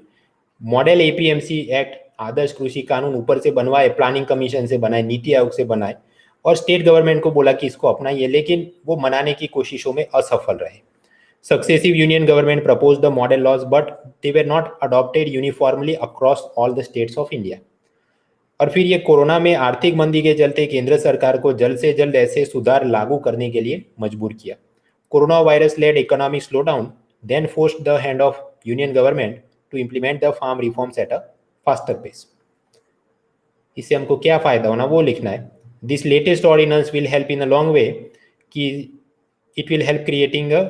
मॉडल एपीएमसी एक्ट, आदर्श कृषि कानून ऊपर से बनवाए, प्लानिंग कमीशन से बनाए, नीति आयोग से बनाए, और स्टेट गवर्नमेंट को बोला कि इसको अपनाइए, लेकिन वो मनाने की कोशिशों में असफल रहे। Successive union government propose the model laws but they were not adopted uniformly across all the states of India. और फिर ये कोरोना में आर्थिक मंदी के चलते केंद्र सरकार को जल्द से जल्द ऐसे सुधार लागू करने के लिए मजबूर किया। Coronavirus led economic slowdown then forced the hand of union government to implement the farm reforms at a faster pace. इससे हमको क्या फायदा होना वो लिखना है। This latest ordinance will help in a long way, कि it will help creating a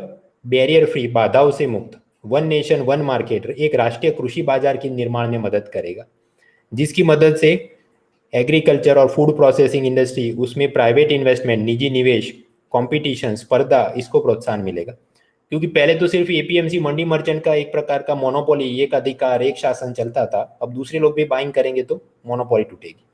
barrier free, बाधाओं से मुक्त, वन नेशन वन मार्केट, एक राष्ट्रीय कृषि बाजार के निर्माण में मदद करेगा, जिसकी मदद से एग्रीकल्चर और फूड प्रोसेसिंग इंडस्ट्री, उसमें प्राइवेट इन्वेस्टमेंट, निजी निवेश, कंपटीशन, स्पर्धा, इसको प्रोत्साहन मिलेगा। क्योंकि पहले तो सिर्फ एपीएमसी मंडी मर्चेंट का एक प्रकार का मोनोपोली, एक अधिकार, एक शासन चलता था। अब दूसरे लोग भी बाइंग करेंगे तो मोनोपोली टूटेगी।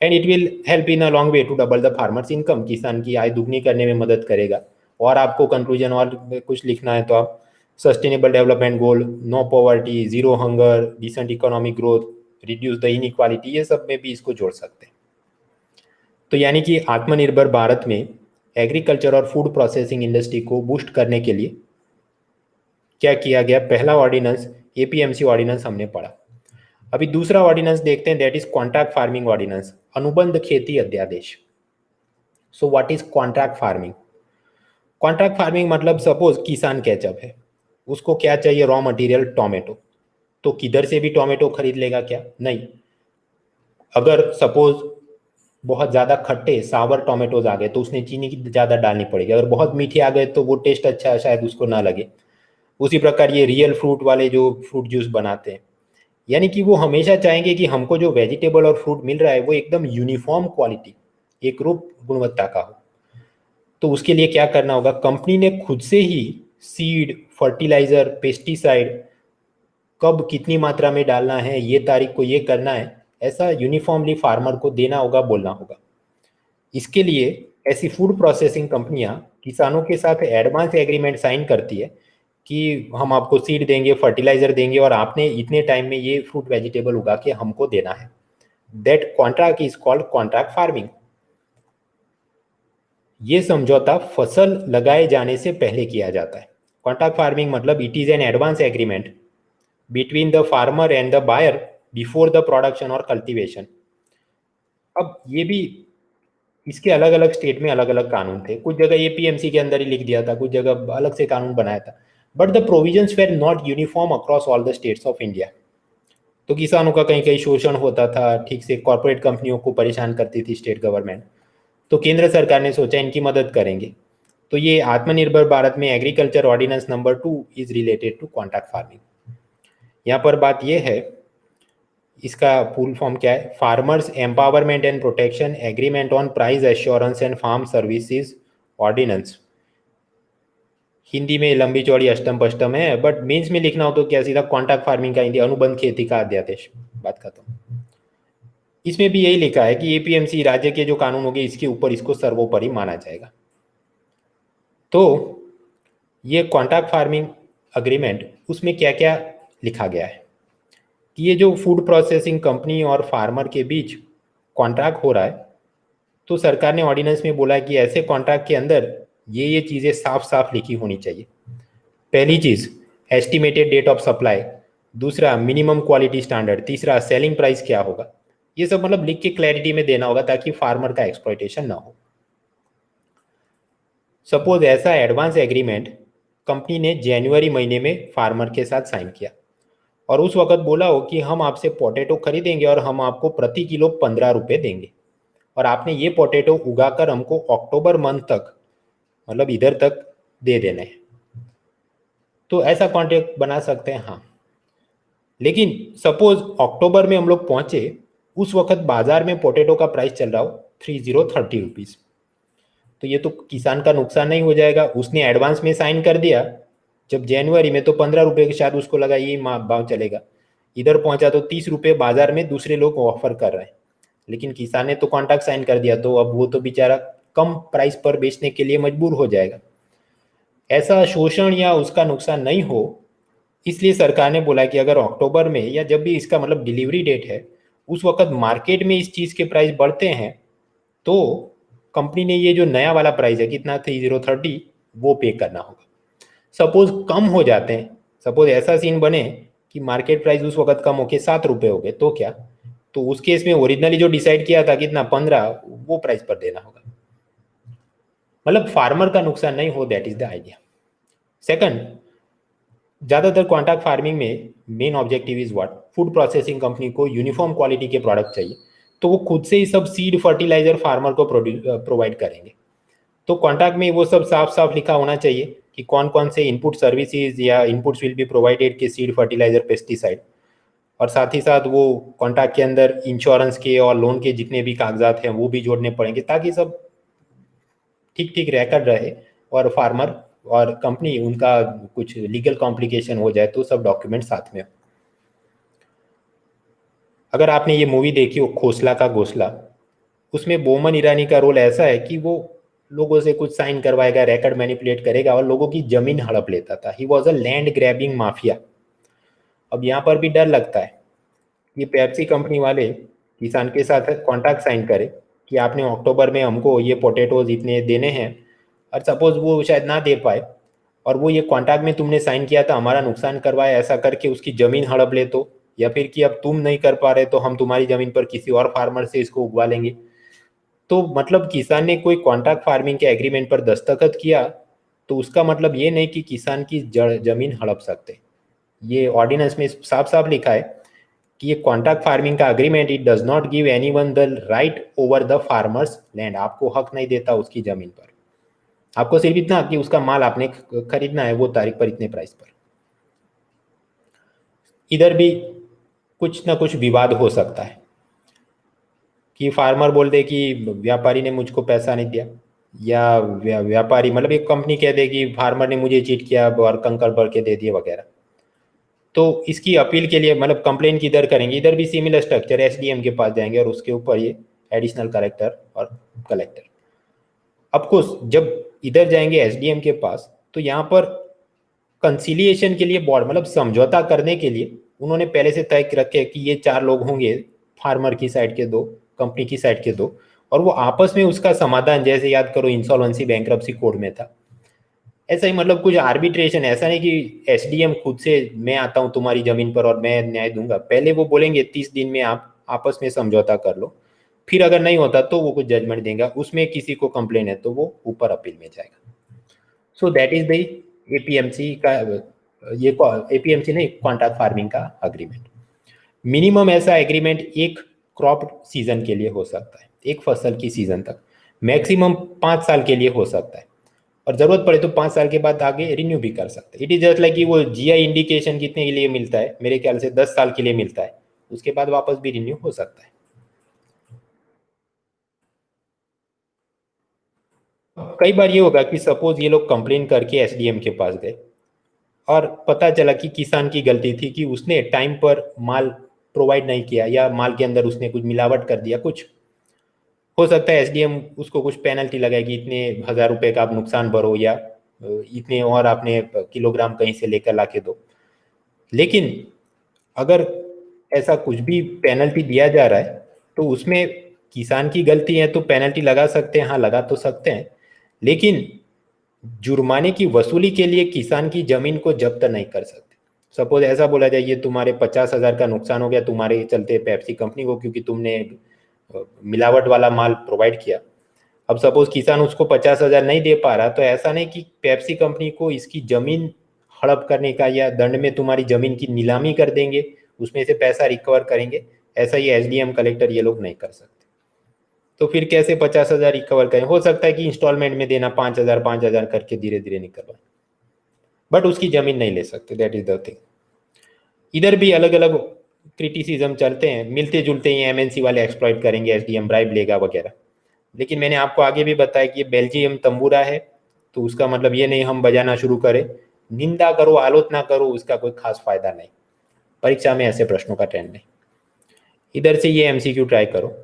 And it will help in a long way to double the farmers income, किसान की आय दुगनी करने में मदद करेगा। और आपको कंक्लूजन और कुछ लिखना है तो आप sustainable development goal, no poverty, zero hunger, decent economic growth, reduce the inequality, ये सब में भी इसको जोड़ सकते हैं। तो यानी कि आत्मनिर्भर भारत में एग्रीकल्चर और फूड प्रोसेसिंग इंडस्ट्री को बूस्ट करने के लिए क्या किया गया? पहला ऑर्डिनेंस एपीएमसी ऑर्डिनेंस हमने पढ़ा। अभी दूसरा ऑर्डिनेंस देखते हैं, that is contract farming ordinance, अनुबंध खेती अध्यादेश। So what is contract farming? Contract farming मतलब सपोज किसान कैचअप है, उसको क्या चाहिए? Raw material tomato. तो किधर से भी टोमेटो खरीद लेगा क्या? नहीं। अगर सपोज बहुत ज़्यादा खट्टे सावर टोमेटोज आ गए तो उसने चीनी की ज़्यादा डालनी पड़ेगी। अगर बहुत मीठे आ गए तो वो टेस्ट अच्छा है, शायद उसको ना लगे। उसी प्रकार ये रियल फ्रूट वाले जो फ्रूट जूस बनाते हैं, यानी कि वो हमेशा चाहेंगे कि हमको जो वेजिटेबल और फ्रूट मिल रहा है वो एकदम यूनिफॉर्म क्वालिटी, एक रूप गुणवत्ता का हो। तो उसके लिए क्या करना होगा? कंपनी ने खुद से ही सीड, फर्टिलाइजर, पेस्टिसाइड कब कितनी मात्रा में डालना है, ये तारीख को ये करना है, ऐसा यूनिफॉर्मली फार्मर को देना होगा, बोलना होगा। इसके लिए ऐसी फूड प्रोसेसिंग कंपनियां किसानों के साथ एडवांस एग्रीमेंट साइन करती है कि हम आपको सीड देंगे, फर्टिलाइजर देंगे और आपने इतने टाइम में ये फ्रूट वेजिटेबल उगा के हमको देना है। That contract is called contract farming. ये समझौता फसल लगाए जाने से पहले किया जाता है। कॉन्ट्रैक्ट फार्मिंग मतलब it is an advance agreement between the farmer and the buyer before the production और कल्टीवेशन। अब ये भी इसके अलग अलग स्टेट में अलग अलग कानून थे, कुछ जगह एपीएमसी के अंदर ही लिख दिया था, कुछ जगह अलग से कानून बनाया था, but the provisions were not uniform across all the states of India. तो किसानों का कहीं कहीं शोषण होता था, ठीक से कॉर्पोरेट कंपनियों को परेशान करती थी स्टेट गवर्नमेंट। तो केंद्र सरकार ने सोचा इनकी मदद करेंगे। तो ये आत्मनिर्भर भारत में agriculture ordinance number 2 is related to contract farming. यहाँ पर बात यह है, इसका फुल फॉर्म क्या है, farmers empowerment and protection agreement on price assurance and farm services ordinance. Hindi में लंबी चौड़ी अष्टम पष्टम है, बट मीन्स में लिखना हो तो क्या सीधा कॉन्ट्रैक्ट फार्मिंग का हिंदी अनुबंध खेती का अध्यादेश, बात खत्म। इसमें भी यही लिखा है कि एपीएमसी राज्य के जो कानून होंगे इसके ऊपर इसको सर्वोपरि माना जाएगा। तो ये कॉन्ट्रैक्ट फार्मिंग अग्रीमेंट, उसमें क्या क्या लिखा गया है कि ये जो फूड प्रोसेसिंग कंपनी और फार्मर के बीच कॉन्ट्रैक्ट हो रहा है, तो सरकार ने ऑर्डिनेंस में बोला कि ऐसे कॉन्ट्रैक्ट के अंदर ये चीज़ें साफ साफ लिखी होनी चाहिए। पहली चीज़ एस्टिमेटेड डेट ऑफ सप्लाई, दूसरा मिनिमम क्वालिटी स्टैंडर्ड, तीसरा सेलिंग प्राइस क्या होगा, ये सब मतलब लिख के क्लैरिटी में देना होगा ताकि फार्मर का एक्सप्लॉयटेशन ना हो। सपोज ऐसा एडवांस एग्रीमेंट कंपनी ने जनवरी महीने में फार्मर के साथ साइन किया और उस वक्त बोला हो कि हम आपसे पोटैटो खरीदेंगे और हम आपको प्रति किलो 15 रुपये देंगे, और आपने ये पोटैटो उगाकर हमको अक्टूबर मंथ तक, मतलब इधर तक दे देना है, तो ऐसा कॉन्ट्रैक्ट बना सकते हैं। हाँ, लेकिन सपोज अक्टूबर में हम लोग पहुंचे, उस वक्त बाजार में पोटैटो का प्राइस चल रहा हो 30 रुपीज़, तो ये तो किसान का नुकसान नहीं हो जाएगा, उसने एडवांस में साइन कर दिया जब जनवरी में, तो 15 रुपये के साथ उसको लगा ये भाव चलेगा, इधर पहुंचा तो 30 रुपये बाजार में दूसरे लोग ऑफर कर रहे हैं, लेकिन किसान ने तो कॉन्ट्रैक्ट साइन कर दिया, तो अब वो तो बेचारा कम प्राइस पर बेचने के लिए मजबूर हो जाएगा। ऐसा शोषण या उसका नुकसान नहीं हो, इसलिए सरकार ने बोला कि अगर अक्टूबर में या जब भी इसका मतलब डिलीवरी डेट है उस वक्त मार्केट में इस चीज़ के प्राइस बढ़ते हैं, तो कंपनी ने ये जो नया वाला प्राइस है कितना 3030 वो पे करना होगा। सपोज कम हो जाते हैं, सपोज ऐसा सीन बने कि मार्केट प्राइस उस वक्त कम होके 7 रुपये हो गए, तो क्या, तो उस केस में ओरिजिनली जो डिसाइड किया था कितना 15, वो प्राइस पर देना होगा, मतलब फार्मर का नुकसान नहीं हो, that is the idea. Second, ज़्यादातर कॉन्ट्रैक्ट फार्मिंग में main objective is what, food processing company को यूनिफॉर्म क्वालिटी के प्रोडक्ट चाहिए, तो वो खुद से ही सब सीड फर्टिलाइजर फार्मर को प्रोवाइड करेंगे। तो कॉन्ट्रैक्ट में वो सब साफ साफ लिखा होना चाहिए कि कौन कौन से इनपुट सर्विसेज या इनपुट्स विल बी प्रोवाइडेड के सीड फर्टिलाइजर पेस्टिसाइड, और साथ ही साथ वो कॉन्ट्रैक्ट के अंदर इंश्योरेंस के और लोन के जितने भी कागजात हैं वो भी जोड़ने पड़ेंगे, ताकि सब ठीक ठीक रहकर रहे और फार्मर और कंपनी उनका कुछ लीगल कॉम्प्लिकेशन हो जाए तो सब डॉक्यूमेंट साथ में हो। अगर आपने ये मूवी देखी हो खोसला का घोसला, उसमें बोमन ईरानी का रोल ऐसा है कि वो लोगों से कुछ साइन करवाएगा, रिकॉर्ड मैनिपुलेट करेगा और लोगों की जमीन हड़प लेता था। He was a land grabbing mafia. अब यहाँ पर भी डर लगता है कि पेप्सी कंपनी वाले किसान के साथ कॉन्ट्रैक्ट साइन करे कि आपने अक्टूबर में हमको ये पोटैटोज इतने देने हैं, और सपोज वो शायद ना दे पाए और वो ये कॉन्ट्रैक्ट में तुमने साइन किया था हमारा नुकसान करवाए, ऐसा करके उसकी जमीन हड़प ले, तो या फिर कि अब तुम नहीं कर पा रहे तो हम तुम्हारी जमीन पर किसी और फार्मर से इसको उगवा लेंगे। तो मतलब किसान ने कोई कॉन्ट्रैक्ट फार्मिंग के एग्रीमेंट पर दस्तखत किया तो उसका मतलब ये नहीं कि किसान की जमीन हड़प सकते। ये ऑर्डिनेंस में साफ साफ लिखा है कि ये कॉन्ट्रैक्ट फार्मिंग का agreement it does not give anyone the right over the farmers land, आपको हक नहीं देता उसकी जमीन पर, आपको सिर्फ इतना कि उसका माल आपने खरीदना है वो तारीख पर इतने प्राइस पर। इधर भी कुछ ना कुछ विवाद हो सकता है कि फार्मर बोल दे कि व्यापारी ने मुझको पैसा नहीं दिया, या व्यापारी मतलब एक कंपनी कह दे कि फार्मर ने मुझे चीट किया और कंकर भर के दे दिए वगैरह। तो इसकी अपील के लिए मतलब कंप्लेन किधर करेंगे, इधर भी सिमिलर स्ट्रक्चर एसडीएम के पास जाएंगे और उसके ऊपर ये एडिशनल कलेक्टर और कलेक्टर। अफकोर्स जब इधर जाएंगे एसडीएम के पास तो यहाँ पर कंसिलिएशन के लिए बोर्ड मतलब समझौता करने के लिए उन्होंने पहले से तय रखे कि ये 4 लोग होंगे, फार्मर की साइड के 2, कंपनी की साइड के 2, और वो आपस में उसका समाधान, जैसे याद करो इंसॉल्वेंसी बैंक्रप्सी कोड में था, ऐसा ही मतलब कुछ आर्बिट्रेशन, ऐसा नहीं कि एसडीएम खुद से मैं आता हूँ तुम्हारी जमीन पर और मैं न्याय दूंगा, पहले वो बोलेंगे 30 दिन में आप आपस में समझौता कर लो, फिर अगर नहीं होता तो वो कुछ जजमेंट देगा, उसमें किसी को कंप्लेन है तो वो ऊपर अपील में जाएगा। So that is the APMC का, ये एपीएमसी नहीं, कॉन्ट्रैक्ट फार्मिंग का अग्रीमेंट। मिनिमम ऐसा एग्रीमेंट एक क्रॉप सीजन के लिए हो सकता है, एक फसल की सीजन तक। मैक्सिमम 5 साल के लिए हो सकता है, और जरूरत पड़े तो 5 साल के बाद आगे रिन्यू भी कर सकते हैं। इट इज जस्ट लाइक कि वो जीआई इंडिकेशन कितने के लिए मिलता है, मेरे ख्याल से 10 साल के लिए मिलता है, उसके बाद वापस भी रिन्यू हो सकता है। कई बार ये होगा कि सपोज ये लोग कंप्लेन करके एसडीएम के पास गए और पता चला कि किसान की गलती थी कि उसने टाइम पर माल प्रोवाइड नहीं किया, या माल के अंदर उसने कुछ मिलावट कर दिया कुछ। हो सकता है एसडीएम उसको कुछ पेनल्टी लगाएगी, इतने 1,000 रुपए का आप नुकसान भरो, या इतने और आपने किलोग्राम कहीं से लेकर ला के दो। लेकिन अगर ऐसा कुछ भी पेनल्टी दिया जा रहा है तो उसमें किसान की गलती है तो पेनल्टी लगा सकते हैं, हाँ लगा तो सकते हैं, लेकिन जुर्माने की वसूली के लिए किसान की जमीन को जब्त नहीं कर सकते। सपोज ऐसा बोला जाए ये तुम्हारे 50,000 का नुकसान हो गया तुम्हारे चलते पेप्सी कंपनी को, क्योंकि तुमने मिलावट वाला माल प्रोवाइड किया। अब सपोज किसान उसको 50,000 नहीं दे पा रहा, तो ऐसा नहीं कि पेप्सी कंपनी को इसकी जमीन हड़प करने का या दंड में तुम्हारी जमीन की नीलामी कर देंगे, उसमें से पैसा रिकवर करेंगे, ऐसा ही एसडीएम कलेक्टर ये लोग नहीं कर सकते। तो फिर कैसे 50,000 रिकवर करें? हो सकता है कि इंस्टॉलमेंट में देना 5,000 5,000 करके धीरे धीरे निकलवाए, बट उसकी जमीन नहीं ले सकते। That is the thing. इधर भी अलग अलग क्रिटिसिज्म चलते हैं, मिलते जुलते ही एमएनसी वाले एक्सप्लॉइट करेंगे, एसडीएम ब्राइब लेगा वगैरह। लेकिन मैंने आपको आगे भी बताया कि ये बेल्जियम तंबूरा है, तो उसका मतलब ये नहीं हम बजाना शुरू करें। निंदा करो आलोचना करो, उसका कोई खास फायदा नहीं, परीक्षा में ऐसे प्रश्नों का ट्रेंड नहीं। इधर से ये एमसीक्यू ट्राई करो।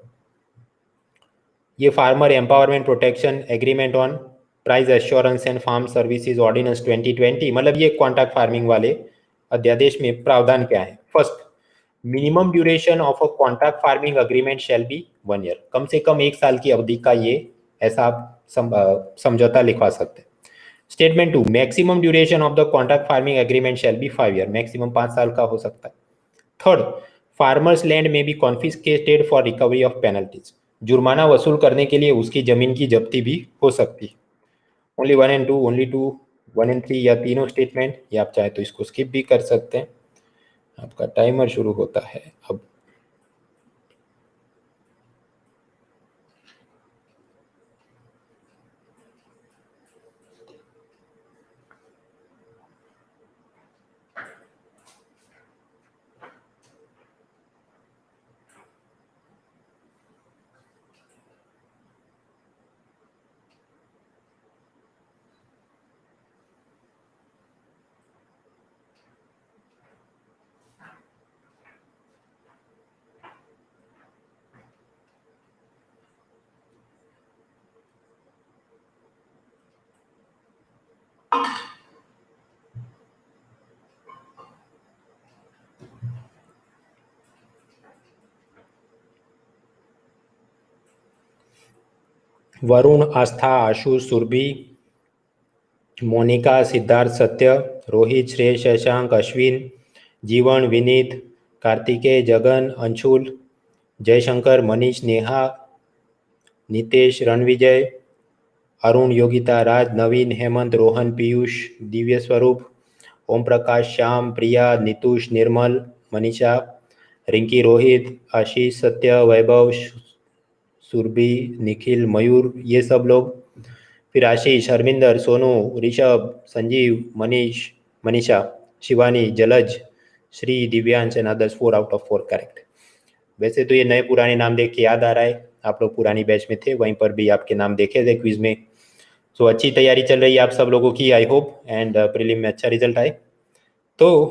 ये farmer empowerment protection agreement on price assurance and farm services ordinance 2020, मतलब ये कॉन्ट्रैक्ट फार्मिंग वाले अध्यादेश में प्रावधान क्या है। First, minimum duration of a contract farming agreement shall be 1 year. कम से कम 1 साल की अवधि का ये ऐसा आप समझौता लिखवा सकते हैं। Statement 2, maximum duration of the contract farming agreement shall be 5 year, maximum 5 साल का हो सकता है। थर्ड, फार्मर्स लैंड में be confiscated for recovery of penalties, जुर्माना वसूल करने के लिए उसकी जमीन की जब्ती भी हो सकती है। ओनली 1 एंड 2, ओनली 2, 1 एंड 3 या तीनों स्टेटमेंट, या आप चाहे तो इसको स्किप भी कर सकते हैं। आपका टाइमर शुरू होता है अब। वरुण, आस्था, आशु, सुरभि, मोनिका, सिद्धार्थ, सत्य, रोहित, श्रेय, शशांक, अश्विन, जीवन, विनीत, कार्तिकेय, जगन, अंशुल, जयशंकर, मनीष, नेहा, नितेश, रणविजय, अरुण, योगिता, राज, नवीन, हेमंत, रोहन, पीयूष, दिव्य स्वरूप, ओम प्रकाश, श्याम, प्रिया, नितुष, निर्मल, मनीषा, रिंकी, रोहित, आशीष, सत्य, वैभव, सुरभि, निखिल, मयूर, ये सब लोग। फिर Ashish, Harminder, Sonu, Rishabh, Sanjeev, Manish, Manisha, Shivani, Jalaj, Shri, Divyansh and others. 4 out of 4 correct. वैसे तो ये नए पुराने नाम देख के याद आ रहा है, आप लोग पुरानी बैच में थे, वहीं पर भी आपके नाम देखे थे क्विज में। सो अच्छी तैयारी चल रही है आप सब लोगों की, आई होप, एंड प्रीलिम में अच्छा रिजल्ट आए। तो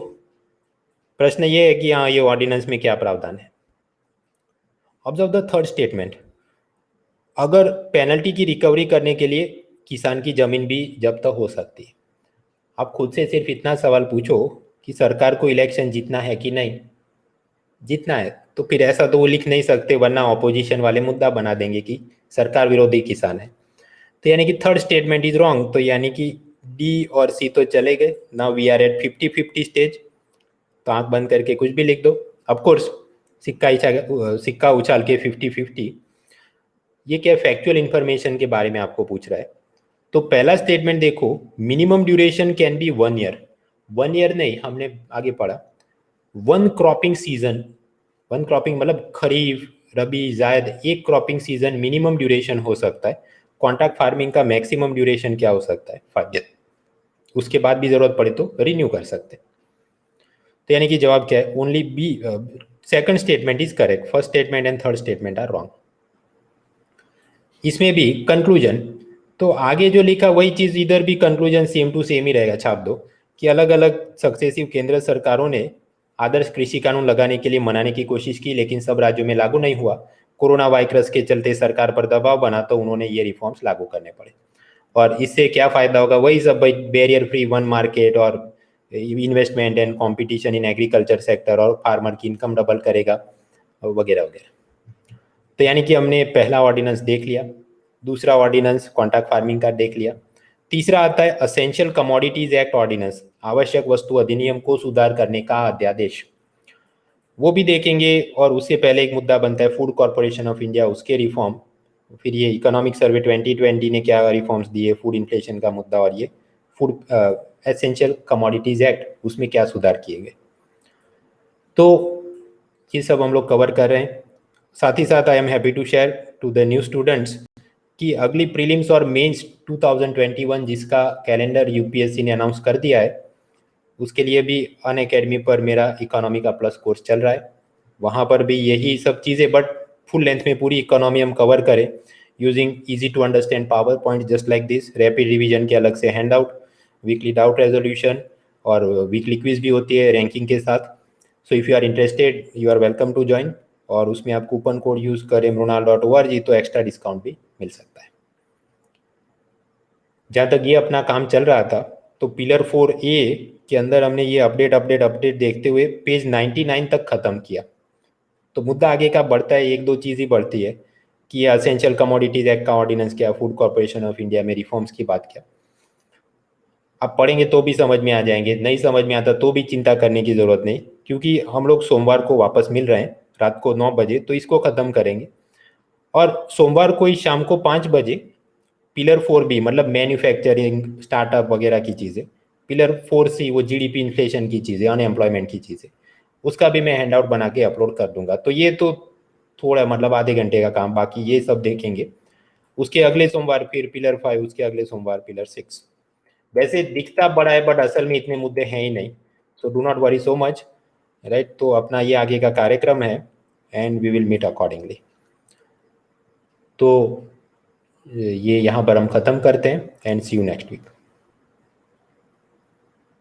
प्रश्न ये है कि हाँ, ये ऑर्डिनेंस में क्या प्रावधान है। Observe the third statement. अगर पेनल्टी की रिकवरी करने के लिए किसान की जमीन भी जब्त हो सकती है। आप खुद से सिर्फ इतना सवाल पूछो कि सरकार को इलेक्शन जीतना है कि नहीं जीतना है, तो फिर ऐसा तो वो लिख नहीं सकते, वरना ऑपोजिशन वाले मुद्दा बना देंगे कि सरकार विरोधी किसान है। तो यानी कि थर्ड स्टेटमेंट इज रॉन्ग, तो यानी कि डी और सी तो चले गए। Now we are at 50-50 stage. तो आंख बंद करके कुछ भी लिख दो। ऑफ कोर्स सिक्का उछाल के 50-50, ये क्या फैक्चुअल इंफॉर्मेशन के बारे में आपको पूछ रहा है। तो पहला स्टेटमेंट देखो, minimum duration can be 1 year. 1 year नहीं, हमने आगे पढ़ा one cropping season. One cropping मतलब खरीफ, रबी, जायद, एक क्रॉपिंग सीजन मिनिमम ड्यूरेशन हो सकता है। कॉन्ट्रैक्ट फार्मिंग का मैक्सिमम ड्यूरेशन क्या हो सकता है? 5 ईयर। उसके बाद भी जरूरत पड़े तो रिन्यू कर सकते हैं। तो यानी कि जवाब क्या है? Only B, second statement is correct, first statement and third statement are wrong. इसमें भी कंक्लूजन, तो आगे जो लिखा वही चीज इधर भी कंक्लूजन सेम टू सेम ही रहेगा, छाप दो कि अलग अलग सक्सेसिव केंद्र सरकारों ने आदर्श कृषि कानून लगाने के लिए मनाने की कोशिश की, लेकिन सब राज्यों में लागू नहीं हुआ। कोरोना वायरस के चलते सरकार पर दबाव बना तो उन्होंने ये रिफॉर्म्स लागू करने पड़े। और इससे क्या फायदा होगा? वही सब भाई, बैरियर फ्री वन मार्केट और investment and competition in agriculture sector, और फार्मर की इनकम डबल करेगा वगैरह वगैरह। तो यानी कि हमने पहला ऑर्डिनेंस देख लिया, दूसरा ऑर्डिनेंस कॉन्ट्रैक्ट फार्मिंग का देख लिया। तीसरा आता है असेंशियल कमोडिटीज एक्ट ऑर्डिनेंस, आवश्यक वस्तु अधिनियम को सुधार करने का अध्यादेश, वो भी देखेंगे। और उससे पहले एक मुद्दा बनता है फूड कॉर्पोरेशन ऑफ इंडिया, उसके रिफॉर्म। फिर ये इकोनॉमिक सर्वे 2020 ने क्या रिफॉर्म्स दिए, फूड इन्फ्लेशन का मुद्दा, और ये फूड एसेंशियल कमोडिटीज एक्ट, उसमें क्या सुधार किए गए। तो ये सब हम लोग कवर कर रहे हैं। साथ ही साथ I am happy to share to the new students कि अगली प्रीलिम्स और मेंस 2021 जिसका कैलेंडर यूपीएससी ने अनाउंस कर दिया है, उसके लिए भी अनअकैडमी पर मेरा इकोनॉमी का प्लस कोर्स चल रहा है। वहाँ पर भी यही सब चीज़ें, बट फुल लेंथ में पूरी इकोनॉमी हम कवर करें using easy to understand power point just like this. Rapid revision के अलग से hand out, weekly doubt resolution, और वीकली क्विज भी होती है रैंकिंग के साथ। So if you are interested you are welcome to join. और उसमें आप कूपन कोड यूज़ करें mrunal.org तो एक्स्ट्रा डिस्काउंट भी मिल सकता है। जहाँ तक ये अपना काम चल रहा था, तो पिलर 4A के अंदर हमने ये अपडेट देखते हुए पेज 99 तक खत्म किया। तो मुद्दा आगे का बढ़ता है, एक दो चीज़ ही बढ़ती है कि ये असेंशियल कमोडिटीज एक्ट का ऑर्डिनेंस क्या, फूड कॉर्पोरेशन ऑफ इंडिया में रिफॉर्म्स की बात क्या। आप पढ़ेंगे तो भी समझ में आ जाएंगे, नहीं समझ में आता तो भी चिंता करने की ज़रूरत नहीं, क्योंकि हम लोग सोमवार को वापस मिल रहे हैं रात को 9 बजे, तो इसको ख़त्म करेंगे। और सोमवार को ही शाम को 5 बजे पिलर 4B मतलब मैन्युफैक्चरिंग स्टार्टअप वगैरह की चीज़ें, पिलर 4C वो जीडीपी इन्फ्लेशन की चीज़ें, अनएम्प्लॉयमेंट की चीज़ें, उसका भी मैं हैंड आउट बना के अपलोड कर दूंगा। तो ये तो थोड़ा मतलब आधे घंटे का काम, बाकी ये सब देखेंगे। उसके अगले सोमवार फिर पिलर 5, उसके अगले सोमवार पिलर 6। वैसे दिखता बड़ा है बट असल में इतने मुद्दे हैं ही नहीं। So do not worry so much, right. तो अपना ये आगे का कार्यक्रम है and we will meet accordingly. तो ये यहाँ पर हम ख़त्म करते हैं and see you next week.